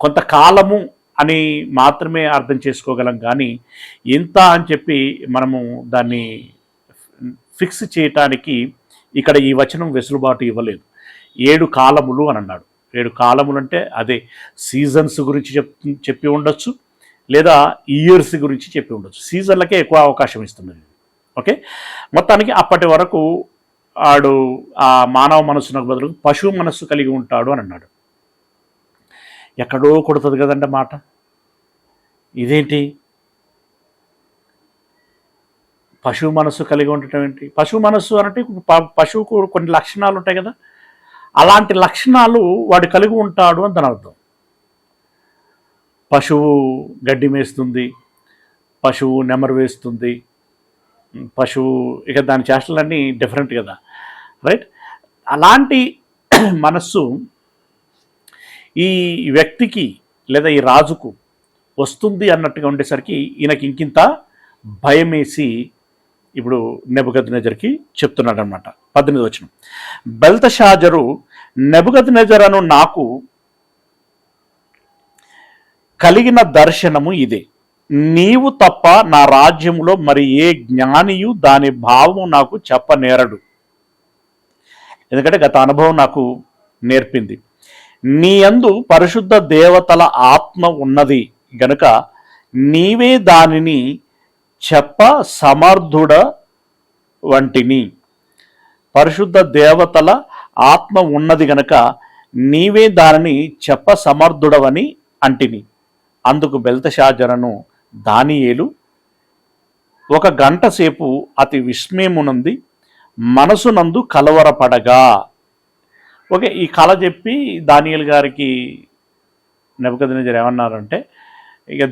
కొంతకాలము అని మాత్రమే అర్థం చేసుకోగలం, కానీ ఇంత అని చెప్పి మనము దాన్ని ఫిక్స్ చేయటానికి ఇక్కడ ఈ వచనం వెసులుబాటు ఇవ్వలేదు. 7 కాలములు అని అన్నాడు. 7 కాలములు అంటే అదే సీజన్స్ గురించి చెప్పి ఉండొచ్చు, లేదా ఇయర్స్ గురించి చెప్పి ఉండొచ్చు. సీజన్లకే ఎక్కువ అవకాశం ఇస్తున్నది. ఓకే, మొత్తానికి అప్పటి వరకు ఆడు ఆ మానవ మనస్సునకు బదులు పశువు మనస్సు కలిగి ఉంటాడు అని అన్నాడు. ఎక్కడో కొడుతుంది కదంటే మాట. ఇదేంటి పశువు మనస్సు కలిగి ఉండటం ఏంటి? పశువు మనస్సు అంటే పశువుకు కొన్ని లక్షణాలు ఉంటాయి కదా, అలాంటి లక్షణాలు వాడు కలిగి ఉంటాడు అని దాని అర్థం. పశువు గడ్డి మేస్తుంది, పశువు నెమరు వేస్తుంది, పశువు ఇక దాని చేష్టలన్నీ డిఫరెంట్ కదా, రైట్? అలాంటి మనస్సు ఈ వ్యక్తికి లేదా ఈ రాజుకు వస్తుంది అన్నట్టుగా ఉండేసరికి ఈయనకి ఇంకింత భయమేసి ఇప్పుడు నెబుకద్నెజర్కి చెప్తున్నాడు అనమాట. 18వ వచనం, బెల్తషాజరు నెబుకద్నెజరును నాకు కలిగిన దర్శనము ఇదే, నీవు తప్ప నా రాజ్యములో మరి ఏ జ్ఞానియు దాని భావము నాకు చెప్పనేరడు. ఎందుకంటే గత అనుభవం నాకు నేర్పింది. నీ యందు పరిశుద్ధ దేవతల ఆత్మ ఉన్నది గనుక నీవే దానిని చెప్ప సమర్థుడ వంటిని. పరిశుద్ధ దేవతల ఆత్మ ఉన్నది గనక నీవే దానిని చెప్ప సమర్థుడవని అంటిని. అందుకు బెల్తషాజరును దానియేలు 1 గంట సేపు అతి విస్మయమునంది మనసునందు కలవరపడగా. ఓకే, ఈ కళ చెప్పి దానియేలు గారికి నెబుకద్నెజరు ఏమన్నారంటే, ఇక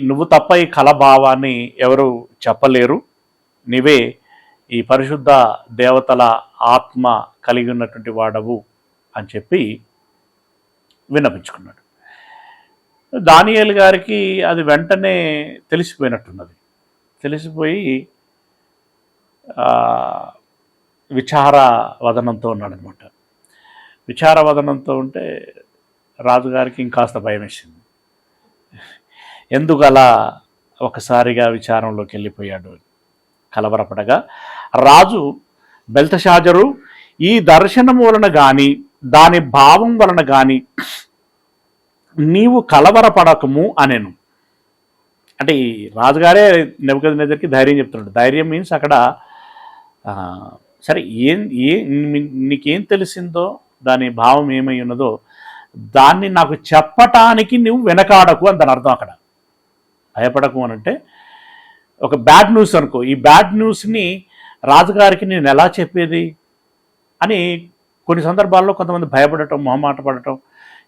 నువ్వు తప్ప ఈ కళ భావాన్ని ఎవరు చెప్పలేరు, నీవే ఈ పరిశుద్ధ దేవతల ఆత్మ కలిగి ఉన్నటువంటి వాడవు అని చెప్పి విన్నపించుకున్నాడు. దానియేలు గారికి అది వెంటనే తెలిసిపోయినట్టున్నది. తెలిసిపోయి విచారవదనంతో ఉన్నాడనమాట. విచారవదనంతో ఉంటే రాజుగారికి ఇంకాస్త భయం వేసింది. ఎందుకు అలా ఒకసారిగా విచారంలోకి వెళ్ళిపోయాడు? కలవరపడగా రాజు బెల్తషాజరు ఈ దర్శనం వలన కానీ దాని భావం వలన కానీ నీవు కలవరపడకము అనేను. అంటే ఈ రాజుగారే నెబుకద్నెజర్కి ధైర్యం చెప్తున్నాడు. ధైర్యం మీన్స్ అక్కడ సరే నీకేం తెలిసిందో, దాని భావం ఏమై ఉన్నదో దాన్ని నాకు చెప్పటానికి నువ్వు వెనకాడకు అని దాని అర్థం. అక్కడ భయపడకు అని అంటే ఒక బ్యాడ్ న్యూస్ అనుకో, ఈ బ్యాడ్ న్యూస్ని రాజుగారికి నేను ఎలా చెప్పేది అని కొన్ని సందర్భాల్లో కొంతమంది భయపడటం, మొహమాట పడటం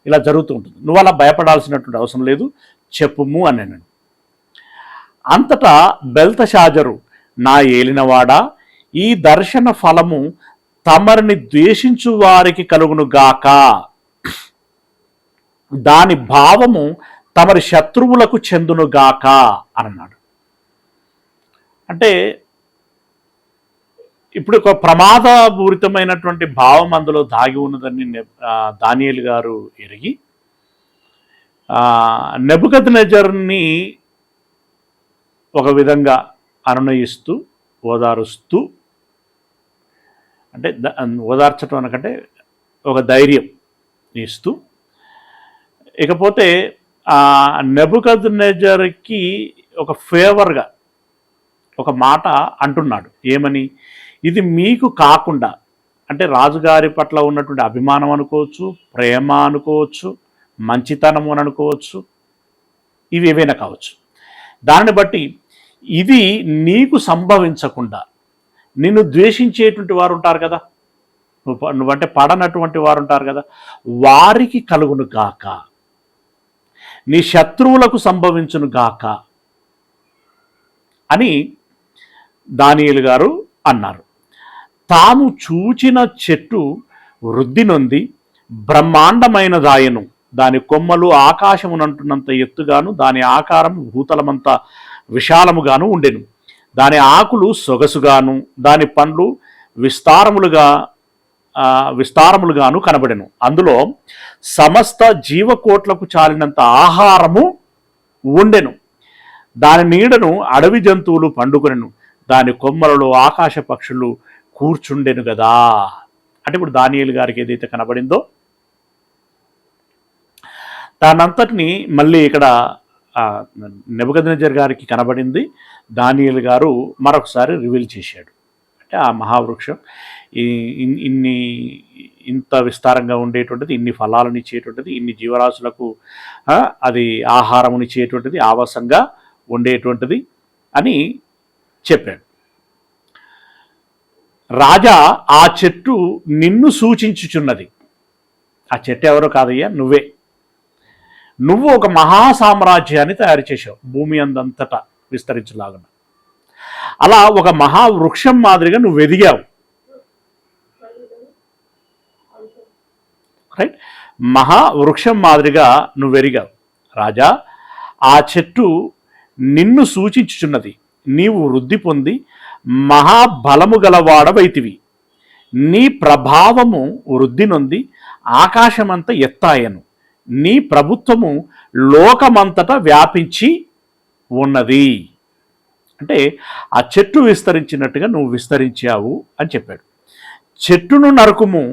ఇలా జరుగుతూ ఉంటుంది. నువ్వు అలా భయపడాల్సినటువంటి అవసరం లేదు, చెప్పుము అని నేను. అంతటా బెల్తషాజరు, నా ఏలినవాడా, ఈ దర్శన ఫలము తమరిని ద్వేషించు వారికి కలుగును గాక, దాని భావము తమరి శత్రువులకు చెందునుగాక అన్నాడు. అంటే ఇప్పుడు ఒక ప్రమాదపూరితమైనటువంటి భావం అందులో దాగి ఉన్నదని దానియేలు గారు ఎరిగి నెబుకద్నెజరుని ఒక విధంగా అనునయిస్తూ ఓదారుస్తూ, అంటే ఓదార్చడం అనకంటే ఒక ధైర్యం ఇస్తూ, ఇకపోతే నెబుకద్నెజర్కి ఒక ఫేవర్గా ఒక మాట అంటున్నాడు. ఏమని? ఇది మీకు కాకుండా, అంటే రాజుగారి పట్ల ఉన్నటువంటి అభిమానం అనుకోవచ్చు, ప్రేమ అనుకోవచ్చు, మంచితనం అని అనుకోవచ్చు, ఇవి ఏవైనా కావచ్చు. దానిని బట్టి ఇది నీకు సంభవించకుండా నిన్ను ద్వేషించేటువంటి వారు ఉంటారు కదా, నువ్వంటే పడనటువంటి వారు ఉంటారు కదా, వారికి కలుగును గాక, నీ శత్రువులకు సంభవించును గాక అని దానియేలు గారు అన్నారు. తాము చూచిన చెట్టు వృద్ధి నొంది బ్రహ్మాండమైనదాయను, దాని కొమ్మలు ఆకాశమునంటున్నంత ఎత్తుగాను, దాని ఆకారం భూతలమంత విశాలముగాను ఉండెను. దాని ఆకులు సొగసుగాను, దాని పండ్లు విస్తారములుగాను కనబడెను. అందులో సమస్త జీవకోట్లకు చాలినంత ఆహారము ఉండెను. దాని నీడను అడవి జంతువులు పండుకొనెను, దాని కొమ్మలలో ఆకాశ పక్షులు కూర్చుండెను కదా. అంటే ఇప్పుడు దానియేలు గారికి ఏదైతే కనబడిందో దానంతటిని మళ్ళీ ఇక్కడ నెబుకద్నెజర్ గారికి కనబడింది, దానియేలు గారు మరొకసారి రివీల్ చేశాడు. అంటే ఆ మహావృక్షం ఇంత విస్తారంగా ఉండేటువంటిది, ఇన్ని ఫలాలను ఇచ్చేటువంటిది, ఇన్ని జీవరాశులకు అది ఆహారమునిచ్చేటువంటిది, ఆవాసంగా ఉండేటువంటిది అని చెప్పాడు. రాజా, ఆ చెట్టు నిన్ను సూచించుచున్నది. ఆ చెట్టు ఎవరో కాదయ్యా, నువ్వు ఒక మహాసామ్రాజ్యాన్ని తయారు చేశావు, భూమి అందంతటా విస్తరించలాగా. అలా ఒక మహావృక్షం మాదిరిగా నువ్వు ఎదిగావు. రైట్, మహావృక్షం మాదిరిగా నువ్వు ఎదిగావు. రాజా, ఆ చెట్టు నిన్ను సూచించుచున్నది. నీవు వృద్ధి పొంది మహాబలము గలవాడవైతివి. నీ ప్రభావము వృద్ధి నొంది ఆకాశమంతా ఎత్తాయను. నీ ప్రభుత్వము లోకమంతటా వ్యాపించి ఉన్నది. అంటే ఆ చెట్టు విస్తరించినట్టుగా నువ్వు విస్తరించావు అని చెప్పాడు. చెట్టును నరుకుము,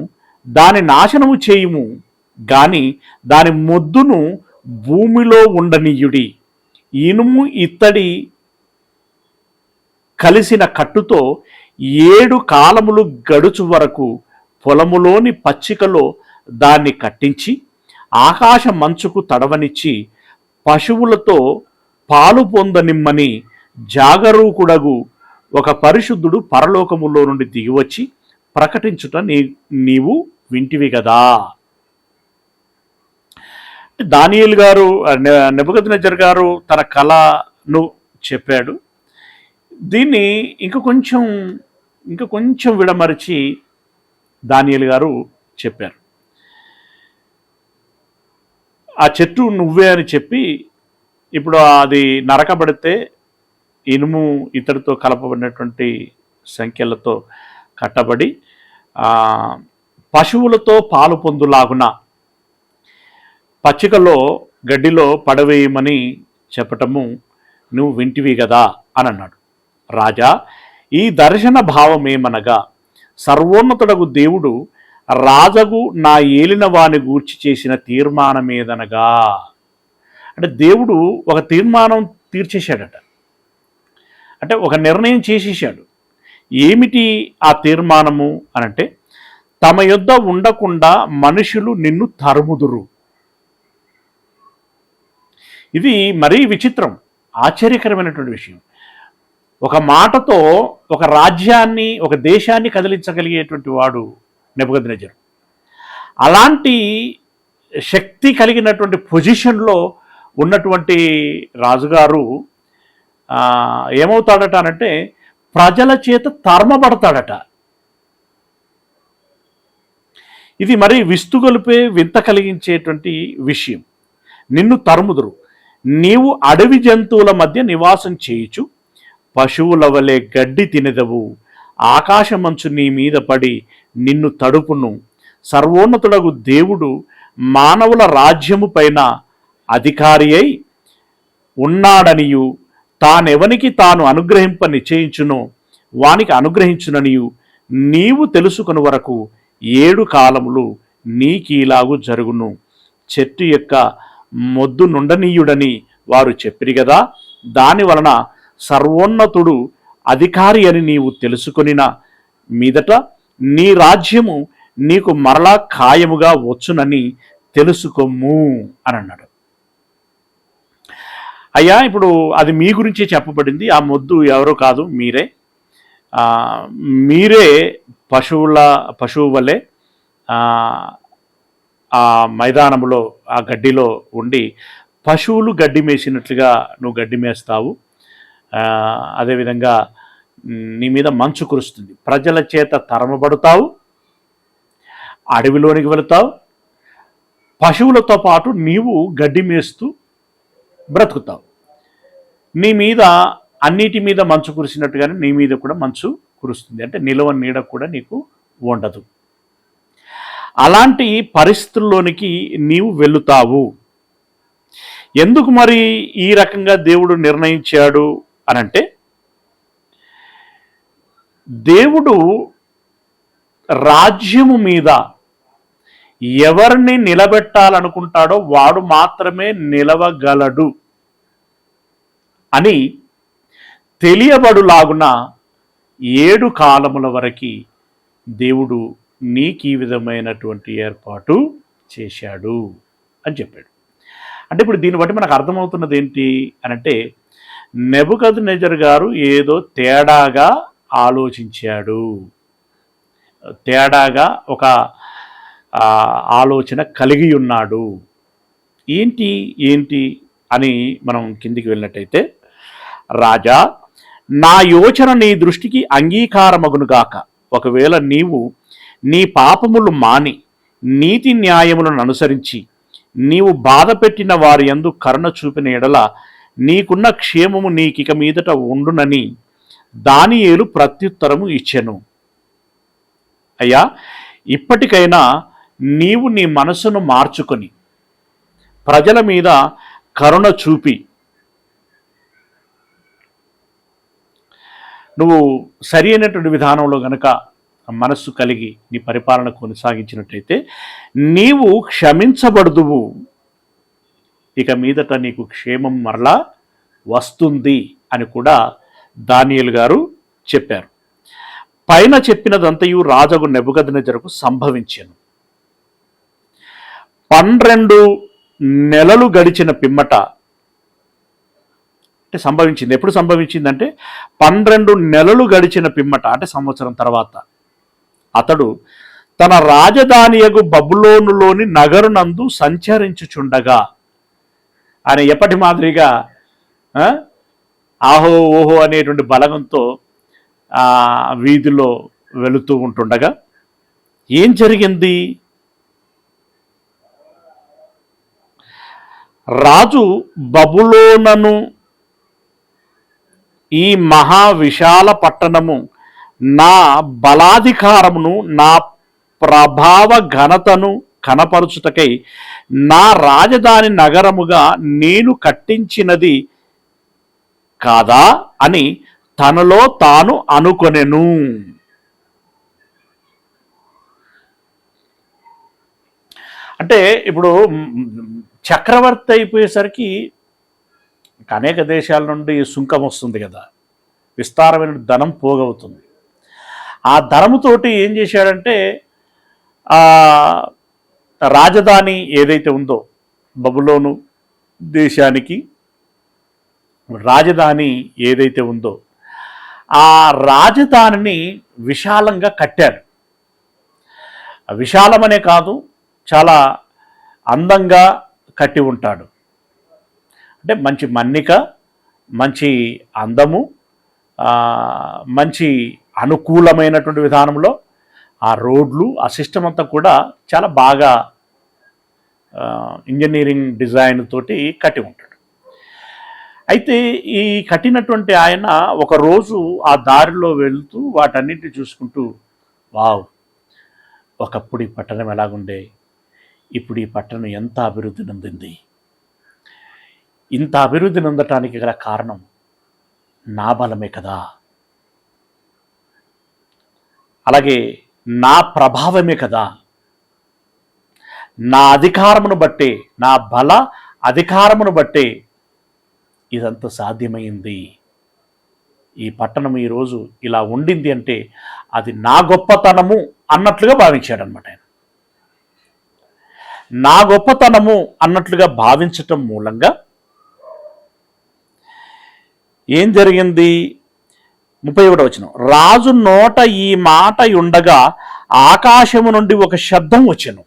దాని నాశనము చేయుము, గాని దాని మొద్దును భూమిలో ఉండనీయుడి. ఇనుము ఇత్తడి కలిసిన కట్టుతో 7 కాలములు గడుచు వరకు పొలములోని పచ్చికలో దాన్ని కట్టించి ఆకాశ మంచుకు తడవనిచ్చి పశువులతో పాలు పొందనిమ్మని జాగరూకుడగు ఒక పరిశుద్ధుడు పరలోకములో నుండి దిగివచ్చి ప్రకటించుట నీవు వింటివి కదా. దానియేలు గారు, నెబుకద్నెజర్ గారు తన కళను చెప్పాడు. దీన్ని ఇంకా కొంచెం విడమరిచి దానియేలు గారు చెప్పారు. ఆ చెట్టు నువ్వే అని చెప్పి, ఇప్పుడు అది నరకబడితే ఇనుము ఇతడితో కలపబడినటువంటి సంఖ్యలతో కట్టబడి పశువులతో పాలు పొందులాగున పచ్చికలో గడ్డిలో పడవేయమని చెప్పటము నువ్వు వింటివి కదా అని అన్నాడు. రాజా, ఈ దర్శన భావమేమనగా, సర్వోన్నతుడగు దేవుడు రాజగు నా ఏలిన వాని గూర్చి చేసిన తీర్మానమేదనగా. అంటే దేవుడు ఒక తీర్మానం తీర్చేశాడట, అంటే ఒక నిర్ణయం చేసేసాడు. ఏమిటి ఆ తీర్మానము అనంటే, తమ యొద్ద ఉండకుండా మనుషులు నిన్ను తరుముదురు. ఇది మరీ విచిత్రం, ఆశ్చర్యకరమైనటువంటి విషయం. ఒక మాటతో ఒక రాజ్యాన్ని, ఒక దేశాన్ని కదిలించగలిగేటువంటి వాడు నెబుకద్నెజర్. అలాంటి శక్తి కలిగినటువంటి పొజిషన్లో ఉన్నటువంటి రాజుగారు ఏమవుతాడట అనంటే, ప్రజల చేత తరమబడతాడట. ఇది మరి విస్తుగొలిపే, వింత కలిగించేటువంటి విషయం. నిన్ను తరుముదురు, నీవు అడవి జంతువుల మధ్య నివాసం చేయుచు పశువుల వలె గడ్డి తినెదవు. ఆకాశమంచు నీ మీద పడి నిన్ను తడుపును. సర్వోన్నతుడగు దేవుడు మానవుల రాజ్యము పైన అధికారి అయి ఉన్నాడనియు, తానెవనికి తాను అనుగ్రహింప నిశ్చయించునో వానికి అనుగ్రహించుననియు నీవు తెలుసుకుని వరకు 7 కాలములు నీకీలాగు జరుగును. చెట్టు యొక్క మొద్దు నుండనీయుడని వారు చెప్పిరి కదా. దాని వలన సర్వోన్నతుడు అధికారి అని నీవు తెలుసుకొనిన మీదట నీ రాజ్యము నీకు మరలా ఖాయముగా వచ్చునని తెలుసుకోము అని అన్నాడు. అయ్యా, ఇప్పుడు అది మీ గురించే చెప్పబడింది. ఆ మొద్దు ఎవరో కాదు, మీరే. మీరే పశువు వలె ఆ మైదానములో ఆ గడ్డిలో ఉండి పశువులు గడ్డి మేసినట్లుగా నువ్వు గడ్డి మేస్తావు. అదేవిధంగా నీ మీద మంచు కురుస్తుంది, ప్రజల చేత తరమబడతావు, అడవిలోనికి వెళుతావు, పశువులతో పాటు నీవు గడ్డి మేస్తూ బ్రతుకుతావు. నీ మీద అన్నిటి మీద మంచు కురిసినట్టుగానే నీ మీద కూడా మంచు కురుస్తుంది. అంటే నిలవ నీడ కూడా నీకు ఉండదు. అలాంటి పరిస్థితుల్లోనికి నీవు వెళుతావు. ఎందుకు మరి ఈ రకంగా దేవుడు నిర్ణయించాడు అనంటే, దేవుడు రాజ్యము మీద ఎవరిని నిలబెట్టాలనుకుంటాడో వాడు మాత్రమే నిలవగలడు అని తెలియబడులాగున 7 కాలముల వరకు దేవుడు నీకు ఈ విధమైనటువంటి ఏర్పాటు చేశాడు అని చెప్పాడు. అంటే ఇప్పుడు దీన్ని బట్టి మనకు అర్థమవుతున్నది ఏంటి అనంటే, నెబుకద్నెజర్ గారు ఏదో తేడాగా ఆలోచించాడు, తేడాగా ఒక ఆలోచన కలిగి ఉన్నాడు. ఏంటి అని మనం కిందికి వెళ్ళినట్టయితే, రాజా, నా యోచన నీ దృష్టికి అంగీకారమగునుగాక. ఒకవేళ నీవు నీ పాపములు మాని నీతి న్యాయములను అనుసరించి నీవు బాధ పెట్టిన వారి యందు కరుణ చూపిన ఎడల నీకున్న క్షేమము నీకిక మీదట ఉండునని దానియేలు ప్రత్యుత్తరము ఇచ్చెను. అయ్యా, ఇప్పటికైనా నీవు నీ మనసును మార్చుకొని ప్రజల మీద కరుణ చూపి నువ్వు సరి అయినటువంటి విధానంలో గనక మనస్సు కలిగి నీ పరిపాలన కొనసాగించినట్టయితే నీవు క్షమించబడుదువు. ఇక మీదట నీకు క్షేమం మరలా వస్తుంది అని కూడా దానియేలు గారు చెప్పారు. పైన చెప్పినదంతయు రాజగు నెబుకద్నెజరుకు సంభవించెను. 12 నెలలు గడిచిన పిమ్మట, అంటే సంభవించింది. ఎప్పుడు సంభవించిందంటే 12 నెలలు గడిచిన పిమ్మట, అంటే సంవత్సరం తర్వాత అతడు తన రాజధానియగు బబులోనులోని నగరునందు సంచరించుచుండగా, ఆయన ఎప్పటి మాదిరిగా ఆహో ఓహో అనేటువంటి బలగంతో వీధిలో వెళుతూ ఉంటుండగా ఏం జరిగింది? రాజు బబులోనను, ఈ మహా విశాల పట్టణము నా బలాధికారమును నా ప్రభావ ఘనతను కనపరుచుటకై నా రాజధాని నగరముగా నేను కట్టించినది కాదా అని తనలో తాను అనుకొనెను. అంటే ఇప్పుడు చక్రవర్తి అయిపోయేసరికి అనేక దేశాల నుండి సుంకం వస్తుంది కదా, విస్తారమైన ధనం పోగవుతుంది. ఆ ధనముతోటి ఏం చేశాడంటే రాజధాని ఏదైతే ఉందో బబులోను దేశానికి రాజధాని ఏదైతే ఉందో ఆ రాజధానిని విశాలంగా కట్టాడు. విశాలమనే కాదు, చాలా అందంగా కట్టి ఉంటాడు. అంటే మంచి మన్నిక, మంచి అందము, మంచి అనుకూలమైనటువంటి విధానంలో ఆ రోడ్లు, ఆ సిస్టమ్ అంతా కూడా చాలా బాగా ఇంజనీరింగ్ డిజైన్ తోటి కట్టి ఉంటాడు. అయితే ఈ కట్టినటువంటి ఆయన ఒకరోజు ఆ దారిలో వెళ్తూ వాటన్నిటిని చూసుకుంటూ, వావ్, ఒకప్పుడు ఈ పట్టణం ఎలాగుండే, ఇప్పుడు ఈ పట్టణం ఎంత అభివృద్ధి నొందింది, ఇంత అభివృద్ధి నొందటానికి గల కారణం నా బలమే కదా, అలాగే నా ప్రభావమే కదా, నా అధికారమును బట్టే, నా బల అధికారమును బట్టే ఇదంతా సాధ్యమైంది. ఈ పట్టణం ఈరోజు ఇలా ఉండింది అంటే అది నా గొప్పతనము అన్నట్లుగా భావించాడనమాట ఆయన. నా గొప్పతనము అన్నట్లుగా భావించటం మూలంగా ఏం జరిగింది? 31వ వచనం, రాజు నోట ఈ మాట ఉండగా ఆకాశము నుండి ఒక శబ్దం వచ్చెను.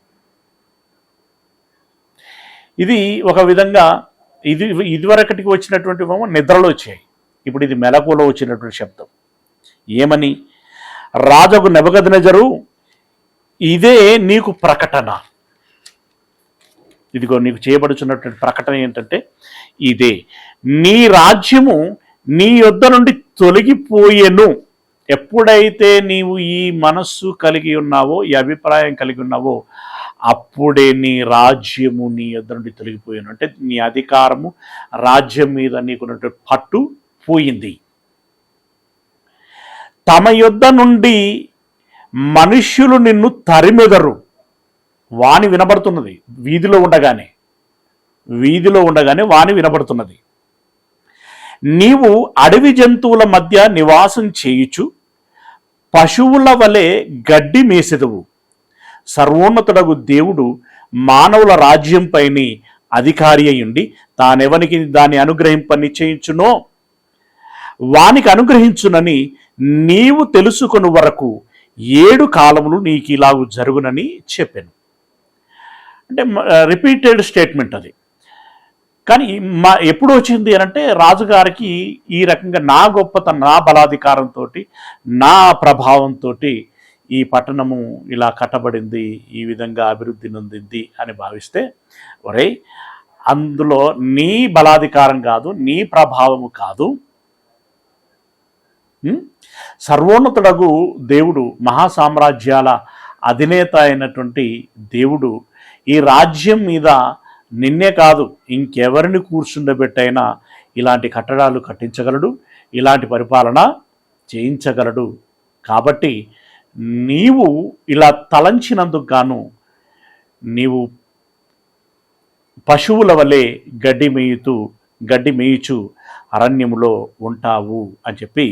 ఇది ఒక విధంగా ఇదివరకటికి వచ్చినటువంటి నిద్రలో వచ్చాయి. ఇప్పుడు ఇది మెలకువలో వచ్చినటువంటి శబ్దం. ఏమని? రాజుకు నెబుకద్నెజరు, ఇదే నీకు ప్రకటన. ఇదిగో నీకు చేయబడుచున్నటువంటి ప్రకటన ఏంటంటే ఇదే, నీ రాజ్యము నీ యొద్ద నుండి తొలగిపోయెను. ఎప్పుడైతే నీవు ఈ మనస్సు కలిగి ఉన్నావో, ఈ అభిప్రాయం కలిగి ఉన్నావో, అప్పుడే నీ రాజ్యము నీ యొద్ద నుండి తొలగిపోయాను. అంటే నీ అధికారము, రాజ్యం మీద నీకున్నటువంటి పట్టు పోయింది. తమ యొద్ద నుండి మనుష్యులు నిన్ను తరిమెదరు. వాణి వినబడుతున్నది, వీధిలో ఉండగానే వాణి వినబడుతున్నది. నీవు అడవి జంతువుల మధ్య నివాసం చేయుచు పశువుల వలె గడ్డి మేసెదవు. సర్వోన్నతుడగు దేవుడు మానవుల రాజ్యంపైని అధికారి అయ్యుండి తానెవనికి దాన్ని అనుగ్రహింప నిశ్చయించునో వానికి అనుగ్రహించునని నీవు తెలుసుకొను వరకు 7 కాలములు నీకు ఇలాగు జరుగునని చెప్పాను. అంటే రిపీటెడ్ స్టేట్మెంట్ అది. కానీ ఎప్పుడు వచ్చింది అనంటే రాజుగారికి ఈ రకంగా నా గొప్పతనం, నా బలాధికారంతో, నా ప్రభావంతో ఈ పట్టణము ఇలా కట్టబడింది, ఈ విధంగా అభివృద్ధి నొందింది అని భావిస్తే, ఒరే అందులో నీ బలాధికారం కాదు, నీ ప్రభావము కాదు, సర్వోన్నతుడగు దేవుడు, మహాసామ్రాజ్యాల అధినేత అయినటువంటి దేవుడు ఈ రాజ్యం మీద నిన్నే కాదు ఇంకెవరిని కూర్చుండబెట్టైనా ఇలాంటి కట్టడాలు కట్టించగలడు, ఇలాంటి పరిపాలన చేయించగలడు. కాబట్టి నీవు ఇలా తలంచినందుకు గాను నీవు పశువుల వలె గడ్డి మేయుచు అరణ్యములో ఉంటావు అని చెప్పి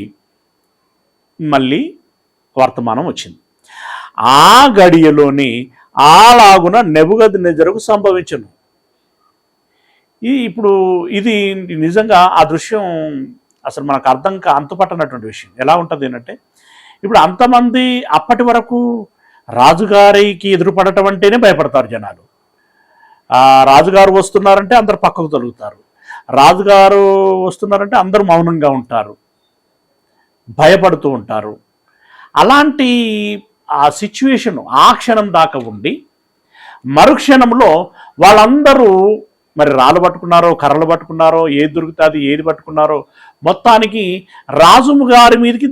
మళ్ళీ వర్తమానం వచ్చింది. ఆ గడియలోని అలాగున నెబుకద్నెజరుకు సంభవించను. ఇప్పుడు ఇది నిజంగా ఆ దృశ్యం అసలు మనకు అంతుపట్టనటువంటి విషయం. ఎలా ఉంటుంది అంటే, ఇప్పుడు అంతమంది అప్పటి వరకు రాజుగారికి ఎదురుపడటం అంటేనే భయపడతారు జనాలు. రాజుగారు వస్తున్నారంటే అందరు పక్కకు తొలుగుతారు, రాజుగారు వస్తున్నారంటే అందరూ మౌనంగా ఉంటారు, భయపడుతూ ఉంటారు. అలాంటి ఆ సిచ్యువేషన్ ఆ క్షణం దాకా ఉండి మరుక్షణంలో వాళ్ళందరూ మరి రాళ్ళు పట్టుకున్నారో, కర్రలు పట్టుకున్నారో, ఏది దొరుకుతుంది ఏది పట్టుకున్నారో, మొత్తానికి రాజు గారి మీదకి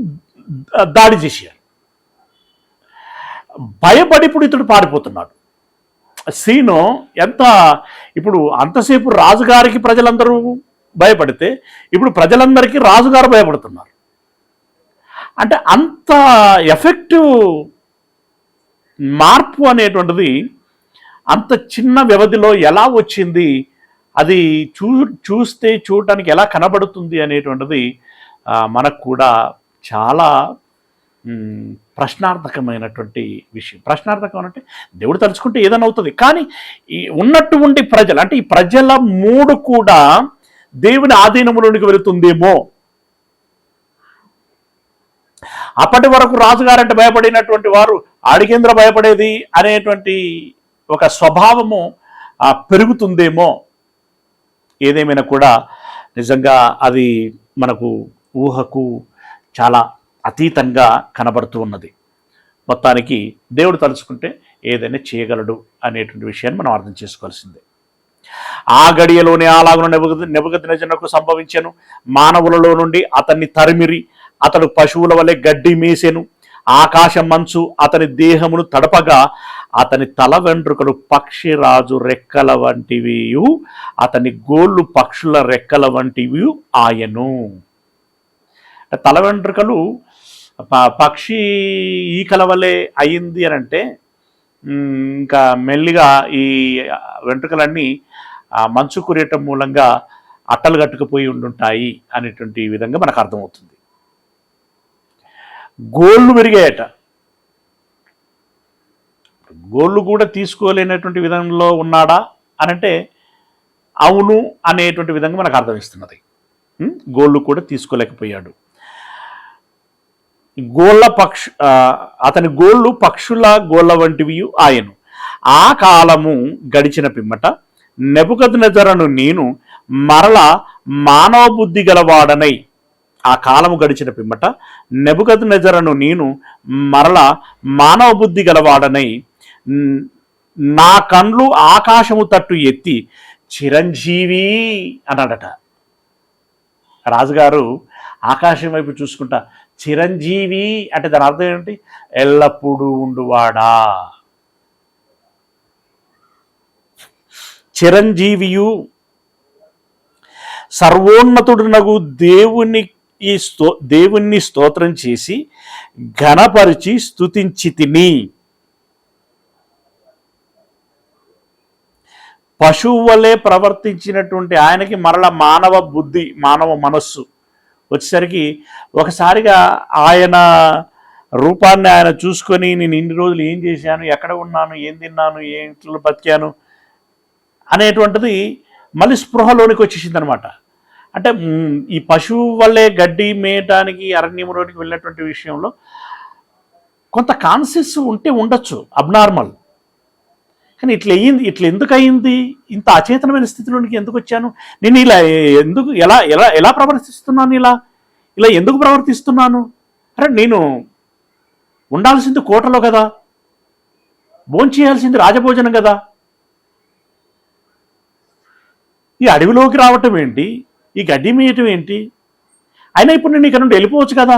దాడి చేశారు. భయపడి ఇప్పుడు ఇతడు పారిపోతున్నాడు. సీను ఎంత, ఇప్పుడు అంతసేపు రాజుగారికి ప్రజలందరూ భయపడితే ఇప్పుడు ప్రజలందరికీ రాజుగారు భయపడుతున్నారు. అంటే అంత ఎఫెక్టివ్ మార్పు అనేటువంటిది అంత చిన్న వ్యవధిలో ఎలా వచ్చింది, అది చూస్తే చూడటానికి ఎలా కనబడుతుంది అనేటువంటిది మనకు కూడా చాలా ప్రశ్నార్థకమైనటువంటి విషయం. ప్రశ్నార్థకం అంటే దేవుడు తలుచుకుంటే ఏదైనా అవుతుంది, కానీ ఈ ఉన్నటువంటి ప్రజలు, అంటే ఈ ప్రజల మూడు కూడా దేవుని ఆధీనంలోనికి వెళుతుందేమో. అప్పటి వరకు రాజుగారంటే భయపడినటువంటి వారు ఆడికేంద్ర భయపడేది అనేటువంటి ఒక స్వభావము పెరుగుతుందేమో. ఏదేమైనా కూడా నిజంగా అది మనకు ఊహకు చాలా అతీతంగా కనబడుతూ ఉన్నది. మొత్తానికి దేవుడు తలుచుకుంటే ఏదైనా చేయగలడు అనేటువంటి విషయాన్ని మనం అర్థం చేసుకోవాల్సిందే. ఆ గడియలోనే అలాగున నెబుకద్నెజరుకు సంభవించెను. మానవులలో నుండి అతన్ని తరిమిరి, అతడు పశువుల వలె గడ్డి మేసెను. ఆకాశం మంచు అతని దేహమును తడపగా అతని తల వెంట్రుకలు పక్షిరాజు రెక్కల వంటివి, అతని గోళ్ళు పక్షుల రెక్కల వంటివి ఆయను. తల వెంట్రుకలు పక్షి ఈకల వలె అయింది అని అంటే, ఇంకా మెల్లిగా ఈ వెంట్రుకలన్నీ మంచు కురియటం మూలంగా అట్టలు కట్టుకుపోయి ఉండుంటాయి అనేటువంటి విధంగా మనకు అర్థమవుతుంది. గోళ్ళు పెరిగాయట. గోళ్ళు కూడా తీసుకోలేనటువంటి విధంలో ఉన్నాడా అని అంటే అవును అనేటువంటి విధంగా మనకు అర్థమిస్తున్నది. గోళ్ళు కూడా తీసుకోలేకపోయాడు. అతని గోళ్ళు పక్షుల గోళ్ళ వంటివి ఆయను. ఆ కాలము గడిచిన పిమ్మట నెబుకద్నెజరును నేను మరల మానవ బుద్ధి గలవాడనై, ఆ కాలము గడిచిన పిమ్మట నెబుకద్నెజరును నేను మరల మానవ బుద్ధి గలవాడనై నా కండ్లు ఆకాశము తట్టు ఎత్తి చిరంజీవి అన్నాడట. రాజుగారు ఆకాశం వైపు చూసుకుంటా చిరంజీవి అంటే దాని అర్థం ఏంటి? ఎల్లప్పుడూ ఉండువాడా. చిరంజీవియు సర్వోన్నతుడునగు దేవుణ్ణి స్తోత్రం చేసి ఘనపరిచి స్తుతించి తిని. పశువు వలె ప్రవర్తించినటువంటి ఆయనకి మరల మానవ బుద్ధి, మానవ మనస్సు వచ్చేసరికి ఒకసారిగా ఆయన రూపాన్ని ఆయన చూసుకొని నేను ఇన్ని రోజులు ఏం చేశాను, ఎక్కడ ఉన్నాను, ఏం తిన్నాను, ఏం ఇట్లా బతికాను అనేటువంటిది మళ్ళీ స్పృహలోనికి వచ్చేసింది అనమాట. అంటే ఈ పశువు వల్లే గడ్డి మేయటానికి అరణ్యంలోనికి వెళ్ళినటువంటి విషయంలో కొంత కాన్షియస్ ఉంటే ఉండొచ్చు, అబ్నార్మల్. కానీ ఇట్లా ఎందుకు అయింది, ఇంత అచేతనమైన స్థితిలోనికి ఎందుకు వచ్చాను, నేను ఇలా ఎందుకు ఎలా ఎలా ఎలా ప్రవర్తిస్తున్నాను, ఇలా ఎందుకు ప్రవర్తిస్తున్నాను? అరే నేను ఉండాల్సింది కోటలో కదా, భోంచేయాల్సింది రాజభోజనం కదా, ఈ అడవిలోకి రావటం ఏంటి, ఈ గడ్డి మేయటం ఏంటి? అయినా ఇప్పుడు నేను ఇక్కడ నుండి వెళ్ళిపోవచ్చు కదా,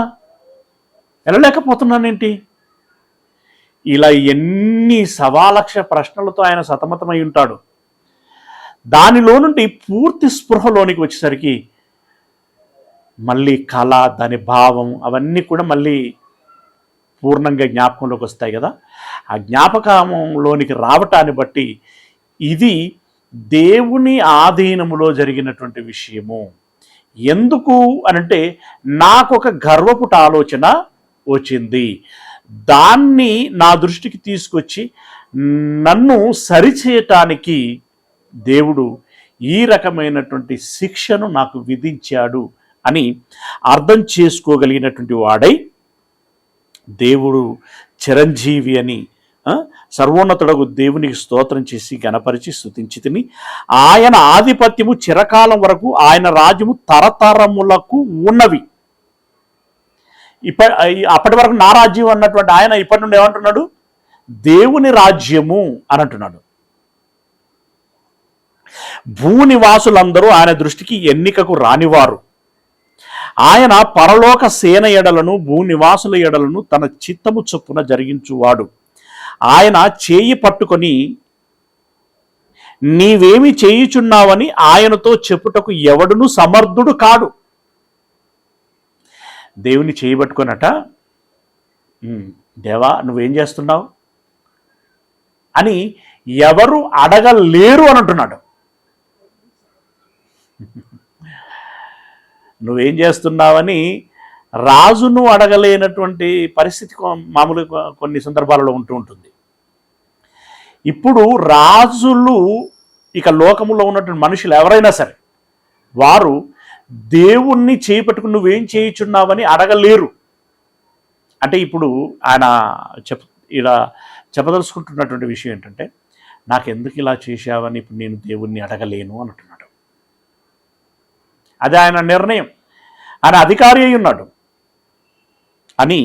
వెళ్ళలేకపోతున్నానేంటి? ఇలా ఎన్ని సవాలక్ష ప్రశ్నలతో ఆయన సతమతమై ఉంటాడు. దానిలో నుండి పూర్తి స్పృహలోనికి వచ్చేసరికి మళ్ళీ కళ, దాని భావం అవన్నీ కూడా మళ్ళీ పూర్ణంగా జ్ఞాపకంలోకి వస్తాయి కదా. ఆ జ్ఞాపకంలోనికి రావటాన్ని బట్టి ఇది దేవుని ఆధీనములో జరిగినటువంటి విషయము. ఎందుకు అనంటే నాకు ఒక గర్వపుట ఆలోచన వచ్చింది, దాన్ని నా దృష్టికి తీసుకొచ్చి నన్ను సరిచేయటానికి దేవుడు ఈ రకమైనటువంటి శిక్షను నాకు విధించాడు అని అర్థం చేసుకోగలిగినటువంటి వాడై దేవుడు చిరంజీవి అని సర్వోన్నతుడగు దేవునికి స్తోత్రం చేసి గణపరిచి స్తుతించి తిని, ఆయన ఆధిపత్యము చిరకాలం వరకు, ఆయన రాజ్యము తరతరములకు ఉన్నవి. అప్పటి వరకు నా రాజ్యం అన్నటువంటి ఆయన ఇప్పటి నుండి ఏమంటున్నాడు? దేవుని రాజ్యము అని అంటున్నాడు. భూనివాసులందరూ ఆయన దృష్టికి ఎన్నికకు రానివారు. ఆయన పరలోక సేన ఎడలను భూనివాసుల ఎడలను తన చిత్తము చొప్పున జరిగించువాడు. ఆయన చేయి పట్టుకొని నీవేమి చేయుచున్నావని ఆయనతో చెప్పుటకు ఎవడును సమర్థుడు కాడు. దేవుని చేయబట్టుకొనట, దేవా నువ్వేం చేస్తున్నావు అని ఎవరు అడగలేరు అని అంటున్నాడు. నువ్వేం చేస్తున్నావని రాజును అడగలేనటువంటి పరిస్థితి మామూలుగా కొన్ని సందర్భాలలో ఉంటుంది. ఇప్పుడు రాజులు, ఇక లోకములో ఉన్నటువంటి మనుషులు ఎవరైనా సరే వారు దేవుణ్ణి చేపట్టుకుని నువ్వేం చేయుచున్నావని అడగలేరు. అంటే ఇప్పుడు ఆయన ఇలా చెప్పదలుచుకుంటున్నటువంటి విషయం ఏంటంటే, నాకెందుకు ఇలా చేశావని ఇప్పుడు నేను దేవుణ్ణి అడగలేను అని అంటున్నాడు. అది ఆయన నిర్ణయం, ఆయన అధికారి అయి ఉన్నాడు అని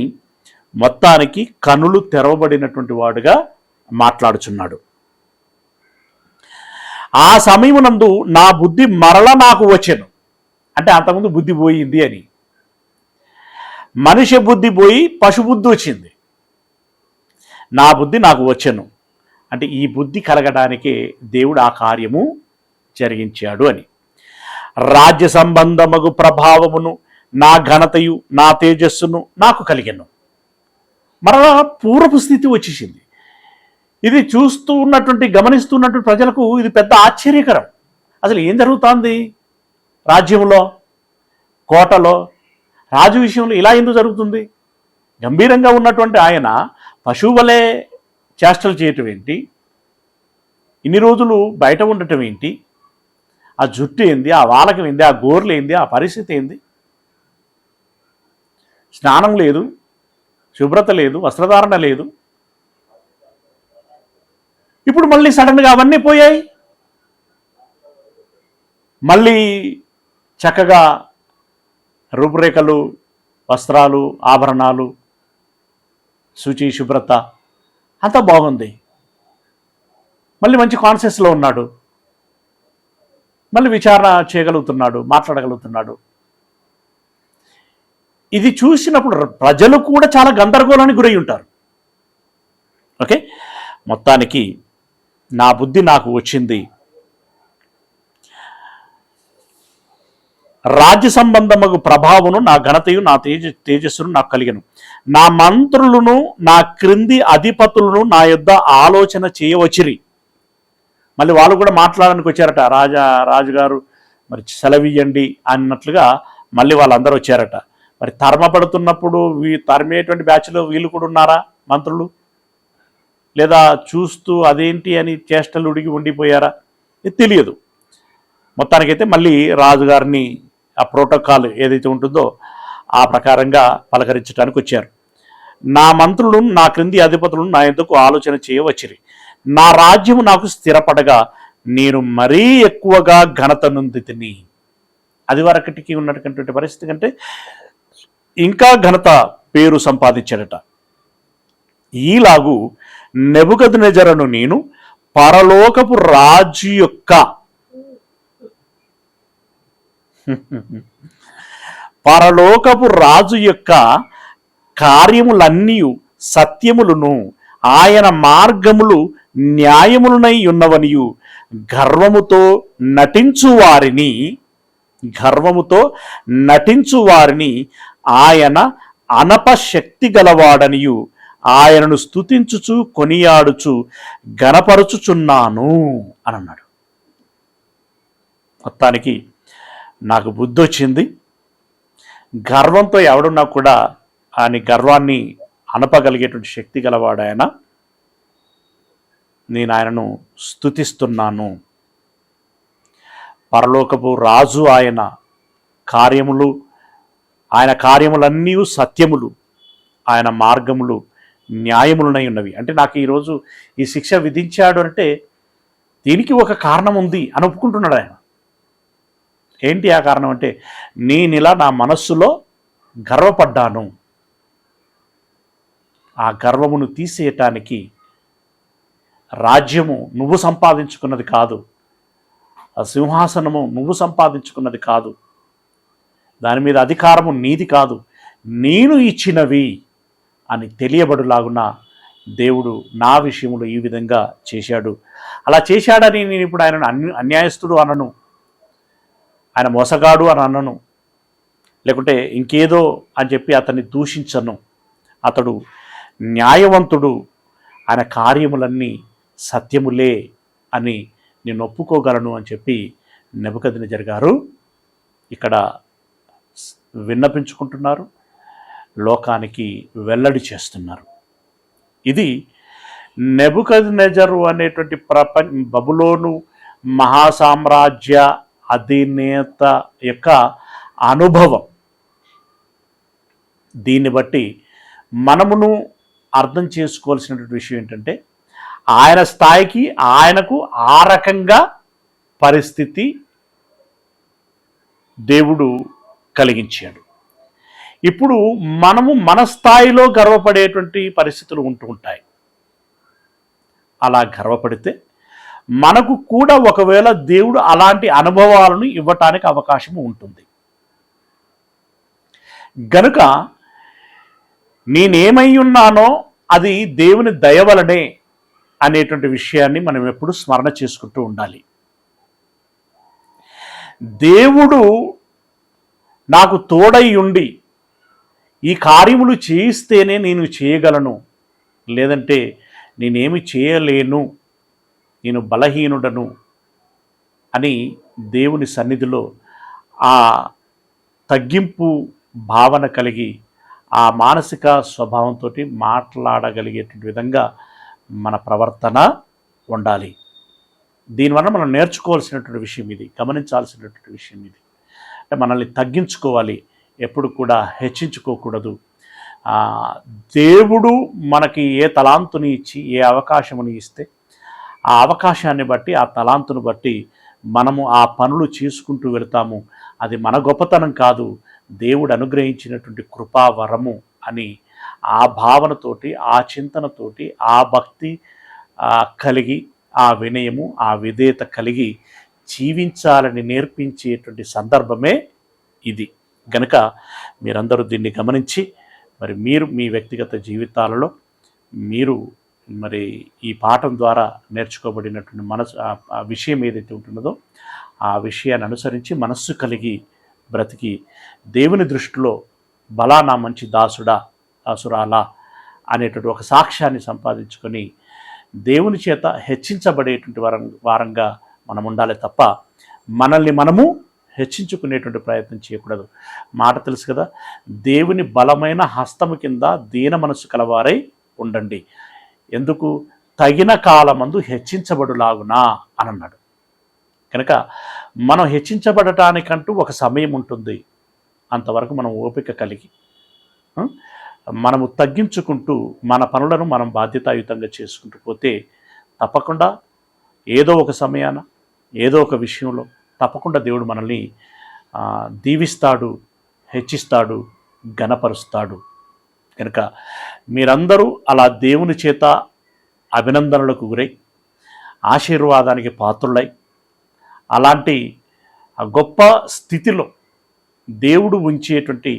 మొత్తానికి కనులు తెరవబడినటువంటి వాడుగా మాట్లాడుచున్నాడు. ఆ సమయమునందు నా బుద్ధి మరల నాకు వచ్చెను. అంటే అంతకుముందు బుద్ధి పోయింది అని, మనిషి బుద్ధి పోయి పశుబుద్ధి వచ్చింది. నా బుద్ధి నాకు వచ్చెను అంటే ఈ బుద్ధి కలగడానికే దేవుడు ఆ కార్యము జరిగించాడు అని. రాజ్య సంబంధమగు ప్రభావమును నా ఘనతయు నా తేజస్సును నాకు కలిగెను. మరలా పూర్వపు స్థితి వచ్చేసింది. ఇది చూస్తూ ఉన్నటువంటి, గమనిస్తున్నటువంటి ప్రజలకు ఇది పెద్ద ఆశ్చర్యకరం. అసలు ఏం జరుగుతోంది రాజ్యంలో, కోటలో, రాజు విషయంలో ఇలా ఎందుకు జరుగుతుంది? గంభీరంగా ఉన్నటువంటి ఆయన పశువు వలె చేష్టలు చేయటం ఏంటి? ఇన్ని రోజులు బయట ఉండటం ఏంటి? ఆ జుట్టు ఏంది, ఆ వాలకం ఏంది, ఆ గోర్లు ఏంది, ఆ పరిస్థితి ఏంది? స్నానం లేదు, శుభ్రత లేదు, వస్త్రధారణ లేదు. ఇప్పుడు మళ్ళీ సడన్గా అవన్నీ పోయాయి. మళ్ళీ చక్కగా రూపురేఖలు, వస్త్రాలు, ఆభరణాలు, శుచి, శుభ్రత అంతా బాగుంది. మళ్ళీ మంచి కాన్షియస్లో ఉన్నాడు, మళ్ళీ విచారణ చేయగలుగుతున్నాడు, మాట్లాడగలుగుతున్నాడు. ఇది చూసినప్పుడు ప్రజలు కూడా చాలా గందరగోళానికి గురై ఉంటారు. ఓకే, మొత్తానికి నా బుద్ధి నాకు వచ్చింది. రాజ్య సంబంధము ప్రభావమును నా ఘనతయు నా తేజస్సును నాకు కలిగను. నా మంత్రులను నా క్రింది అధిపతులను నా యొద్ద ఆలోచన చేయవచ్చిరి. మళ్ళీ వాళ్ళు కూడా మాట్లాడడానికి వచ్చారట. రాజుగారు మరి సెలవియ్యండి అన్నట్లుగా మళ్ళీ వాళ్ళందరూ వచ్చారట. మరి తరమపడుతున్నప్పుడు తరిమేటువంటి బ్యాచ్లో వీళ్ళు కూడా ఉన్నారా మంత్రులు? లేదా చూస్తూ అదేంటి అని చేష్టలు ఉడిగి ఉండిపోయారా? ఇది తెలియదు. మొత్తానికైతే మళ్ళీ రాజుగారిని ఆ ప్రోటోకాల్ ఏదైతే ఉంటుందో ఆ ప్రకారంగా పలకరించడానికి వచ్చారు. నా మంత్రులను నా క్రింది అధిపతులను నా ఎందుకు ఆలోచన చేయవచ్చిరి. నా రాజ్యము నాకు స్థిరపడగా నేను మరీ ఎక్కువగా ఘనత నొందితిని. అది వరకటికి ఉన్నటువంటి పరిస్థితి కంటే ఇంకా ఘనత పేరు సంపాదించాడట. ఈలాగు నెబుకద్నెజరును నేను పరలోకపు రాజు యొక్క కార్యములన్నీ సత్యములను ఆయన మార్గములు న్యాయములనై ఉన్నవనియు గర్వముతో నటించు వారిని ఆయన అనపశక్తి గలవాడనియు ఆయనను స్తుతించుచు కొనియాడుచు గణపరుచుచున్నాను అని అన్నాడు. మొత్తానికి నాకు బుద్ధి వచ్చింది. గర్వంతో ఎవడున్నా కూడా ఆయన గర్వాన్ని అనపగలిగేటువంటి శక్తి గలవాడు ఆయన. నేను ఆయనను స్తుతిస్తున్నాను. పరలోకపు రాజు ఆయన కార్యములన్నీ సత్యములు, ఆయన మార్గములు న్యాయములనై ఉన్నవి. అంటే నాకు ఈరోజు ఈ శిక్ష విధించాడు అంటే దీనికి ఒక కారణం ఉంది అని ఒప్పుకుంటున్నాడు ఆయన. ఏంటి ఆ కారణం అంటే, నేను ఇలా నా మనస్సులో గర్వపడ్డాను. ఆ గర్వమును తీసేయటానికి రాజ్యము నువ్వు సంపాదించుకున్నది కాదు, ఆ సింహాసనము నువ్వు సంపాదించుకున్నది కాదు, దాని మీద అధికారము నీది కాదు, నేను ఇచ్చినవి అని తెలియబడులాగున దేవుడు నా విషయంలో ఈ విధంగా చేశాడు. అలా చేశాడని నేను ఇప్పుడు ఆయన అన్యాయస్తుడు అనను, ఆయన మోసగాడు అని అన్నను, లేకుంటే ఇంకేదో అని చెప్పి అతన్ని దూషించను. అతడు న్యాయవంతుడు, ఆయన కార్యములన్నీ సత్యములే అని నేను ఒప్పుకోగలను అని చెప్పి నెబుకద్నెజరు గారు ఇక్కడ విన్నపించుకుంటున్నారు, లోకానికి వెల్లడి చేస్తున్నారు. ఇది నెబుకద్నెజరు అనేటువంటి బబులోను మహాసామ్రాజ్య అధినేత యొక్క అనుభవం. దీన్ని బట్టి మనమును అర్థం చేసుకోవాల్సినటువంటి విషయం ఏంటంటే, ఆయన స్థాయికి ఆయనకు ఆ రకంగా పరిస్థితి దేవుడు కలిగించాడు. ఇప్పుడు మనము మన స్థాయిలో గర్వపడేటువంటి పరిస్థితులు ఉంటూ ఉంటాయి. అలా గర్వపడితే మనకు కూడా ఒకవేళ దేవుడు అలాంటి అనుభవాలను ఇవ్వటానికి అవకాశం ఉంటుంది. గనుక నేనేమై ఉన్నానో అది దేవుని దయ వలనే అనేటువంటి విషయాన్ని మనం ఎప్పుడు స్మరణ చేసుకుంటూ ఉండాలి. దేవుడు నాకు తోడై ఉండి ఈ కార్యములు చేయిస్తేనే నేను చేయగలను, లేదంటే నేనేమి చేయలేను, నేను బలహీనుడను అని దేవుని సన్నిధిలో ఆ తగ్గింపు భావన కలిగి ఆ మానసిక స్వభావంతో మాట్లాడగలిగేటువంటి విధంగా మన ప్రవర్తన ఉండాలి. దీనివల్ల మనం నేర్చుకోవాల్సినటువంటి విషయం ఇది, గమనించాల్సినటువంటి విషయం ఇది. అంటే మనల్ని తగ్గించుకోవాలి, ఎప్పుడు కూడా హెచ్చించుకోకూడదు. దేవుడు మనకి ఏ తలాంతుని ఇచ్చి ఏ అవకాశముని ఇస్తే ఆ అవకాశాన్ని బట్టి, ఆ తలాంతును బట్టి మనము ఆ పనులు చేసుకుంటూ వెళతాము. అది మన గొప్పతనం కాదు, దేవుడు అనుగ్రహించినటువంటి కృపావరము అని ఆ భావనతోటి, ఆ చింతనతోటి, ఆ భక్తి కలిగి, ఆ వినయము, ఆ విధేయత కలిగి జీవించాలని నేర్పించేటువంటి సందర్భమే ఇది. గనుక మీరందరూ దీన్ని గమనించి మరి మీరు మీ వ్యక్తిగత జీవితాలలో మీరు మరి ఈ పాఠం ద్వారా నేర్చుకోబడినటువంటి ఆ విషయం ఏదైతే ఉంటున్నదో ఆ విషయాన్ని అనుసరించి మనస్సు కలిగి బ్రతికి దేవుని దృష్టిలో బలా నా మంచి దాసుడా దాసురాలా అనేటువంటి ఒక సాక్ష్యాన్ని సంపాదించుకొని దేవుని చేత హెచ్చించబడేటువంటి వారంగా మనం ఉండాలి తప్ప మనల్ని మనము హెచ్చించుకునేటువంటి ప్రయత్నం చేయకూడదు. మాట తెలుసు కదా, దేవుని బలమైన హస్తము కింద దీన మనసు కలవారై ఉండండి, ఎందుకు తగిన కాలమందు హెచ్చించబడులాగునా అని అన్నాడు. కనుక మనం హెచ్చించబడటానికంటూ ఒక సమయం ఉంటుంది. అంతవరకు మనం ఓపిక కలిగి మనము తగ్గించుకుంటూ మన పనులను మనం బాధ్యతాయుతంగా చేసుకుంటూ పోతే తప్పకుండా ఏదో ఒక సమయాన ఏదో ఒక విషయంలో తప్పకుండా దేవుడు మనల్ని దీవిస్తాడు, హెచ్చిస్తాడు, ఘనపరుస్తాడు. కనుక మీరందరూ అలా దేవుని చేత అభినందనలకు గురై ఆశీర్వాదానికి పాత్రులై అలాంటి గొప్ప స్థితిలో దేవుడు ఉంచేటువంటి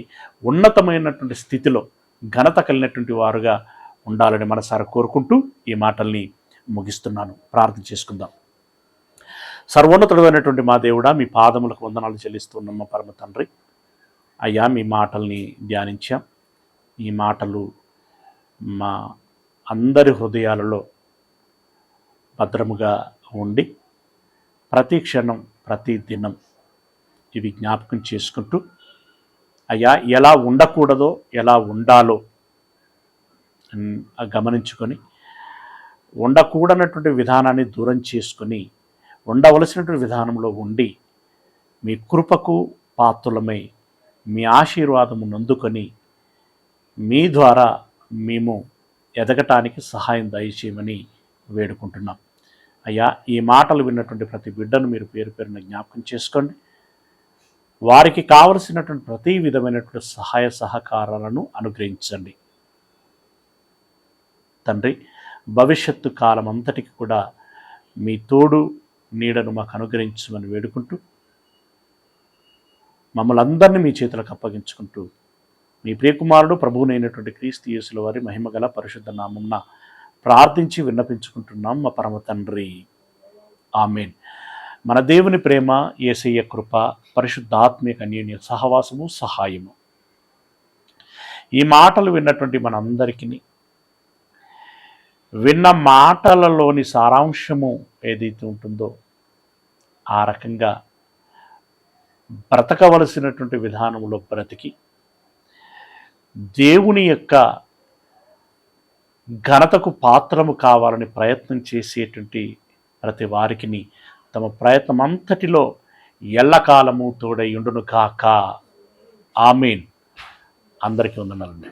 ఉన్నతమైనటువంటి స్థితిలో ఘనత కలిగినటువంటి వారుగా ఉండాలని మనసారా కోరుకుంటూ ఈ మాటల్ని ముగిస్తున్నాను. ప్రార్థన చేసుకుందాం. సర్వోన్నతుడైనటువంటి మా దేవుడా, మీ పాదములకు వందనాలు చెల్లిస్తున్నాం మా పరమ తండ్రి. అయ్యా, మీ మాటల్ని ధ్యానించాం. ఈ మాటలు మా అందరి హృదయాలలో భద్రముగా ఉండి ప్రతి క్షణం ప్రతి దినం ఇవి జ్ఞాపకం చేసుకుంటూ అయ్యా ఎలా ఉండకూడదో ఎలా ఉండాలో గమనించుకొని ఉండకూడనటువంటి విధానాన్ని దూరం చేసుకొని ఉండవలసినటువంటి విధానంలో ఉండి మీ కృపకు పాత్రులమై మీ ఆశీర్వాదము నందుకొని మీ ద్వారా మేము ఎదగటానికి సహాయం దయచేయమని వేడుకుంటున్నాం. అయ్యా, ఈ మాటలు విన్నటువంటి ప్రతి బిడ్డను మీరు పేరు పేరున జ్ఞాపకం చేసుకోండి. వారికి కావలసినటువంటి ప్రతి విధమైనటువంటి సహాయ సహకారాలను అనుగ్రహించండి తండ్రి. భవిష్యత్తు కాలం అంతటికి కూడా మీ తోడు నీడను మాకు అనుగ్రహించమని వేడుకుంటూ మమ్మల్ని అందరినీ మీ చేతులకు అప్పగించుకుంటూ మీ ప్రియకుమారుడు ప్రభువునైనటువంటి క్రీస్తు యేసుల వారి మహిమగల పరిశుద్ధ నామమున ప్రార్థించి విన్నపించుకుంటున్నాం మా పరమ తండ్రి. ఆమేన్. మన దేవుని ప్రేమ, యేసయ్య కృప, పరిశుద్ధాత్మిక అన్యోన్య సహవాసము, సహాయము ఈ మాటలు విన్నటువంటి మనందరికీ విన్న మాటలలోని సారాంశము ఏదైతే ఉంటుందో ఆ రకంగా బ్రతకవలసినటువంటి విధానంలో బ్రతికి దేవుని యొక్క ఘనతకు పాత్రము కావాలని ప్రయత్నం చేసేటువంటి ప్రతి వారికి తమ ప్రయత్నం అంతటిలో ఎల్లకాలము తోడై ఉండును కాక. ఆమేన్. అందరికీ వందనాలండి.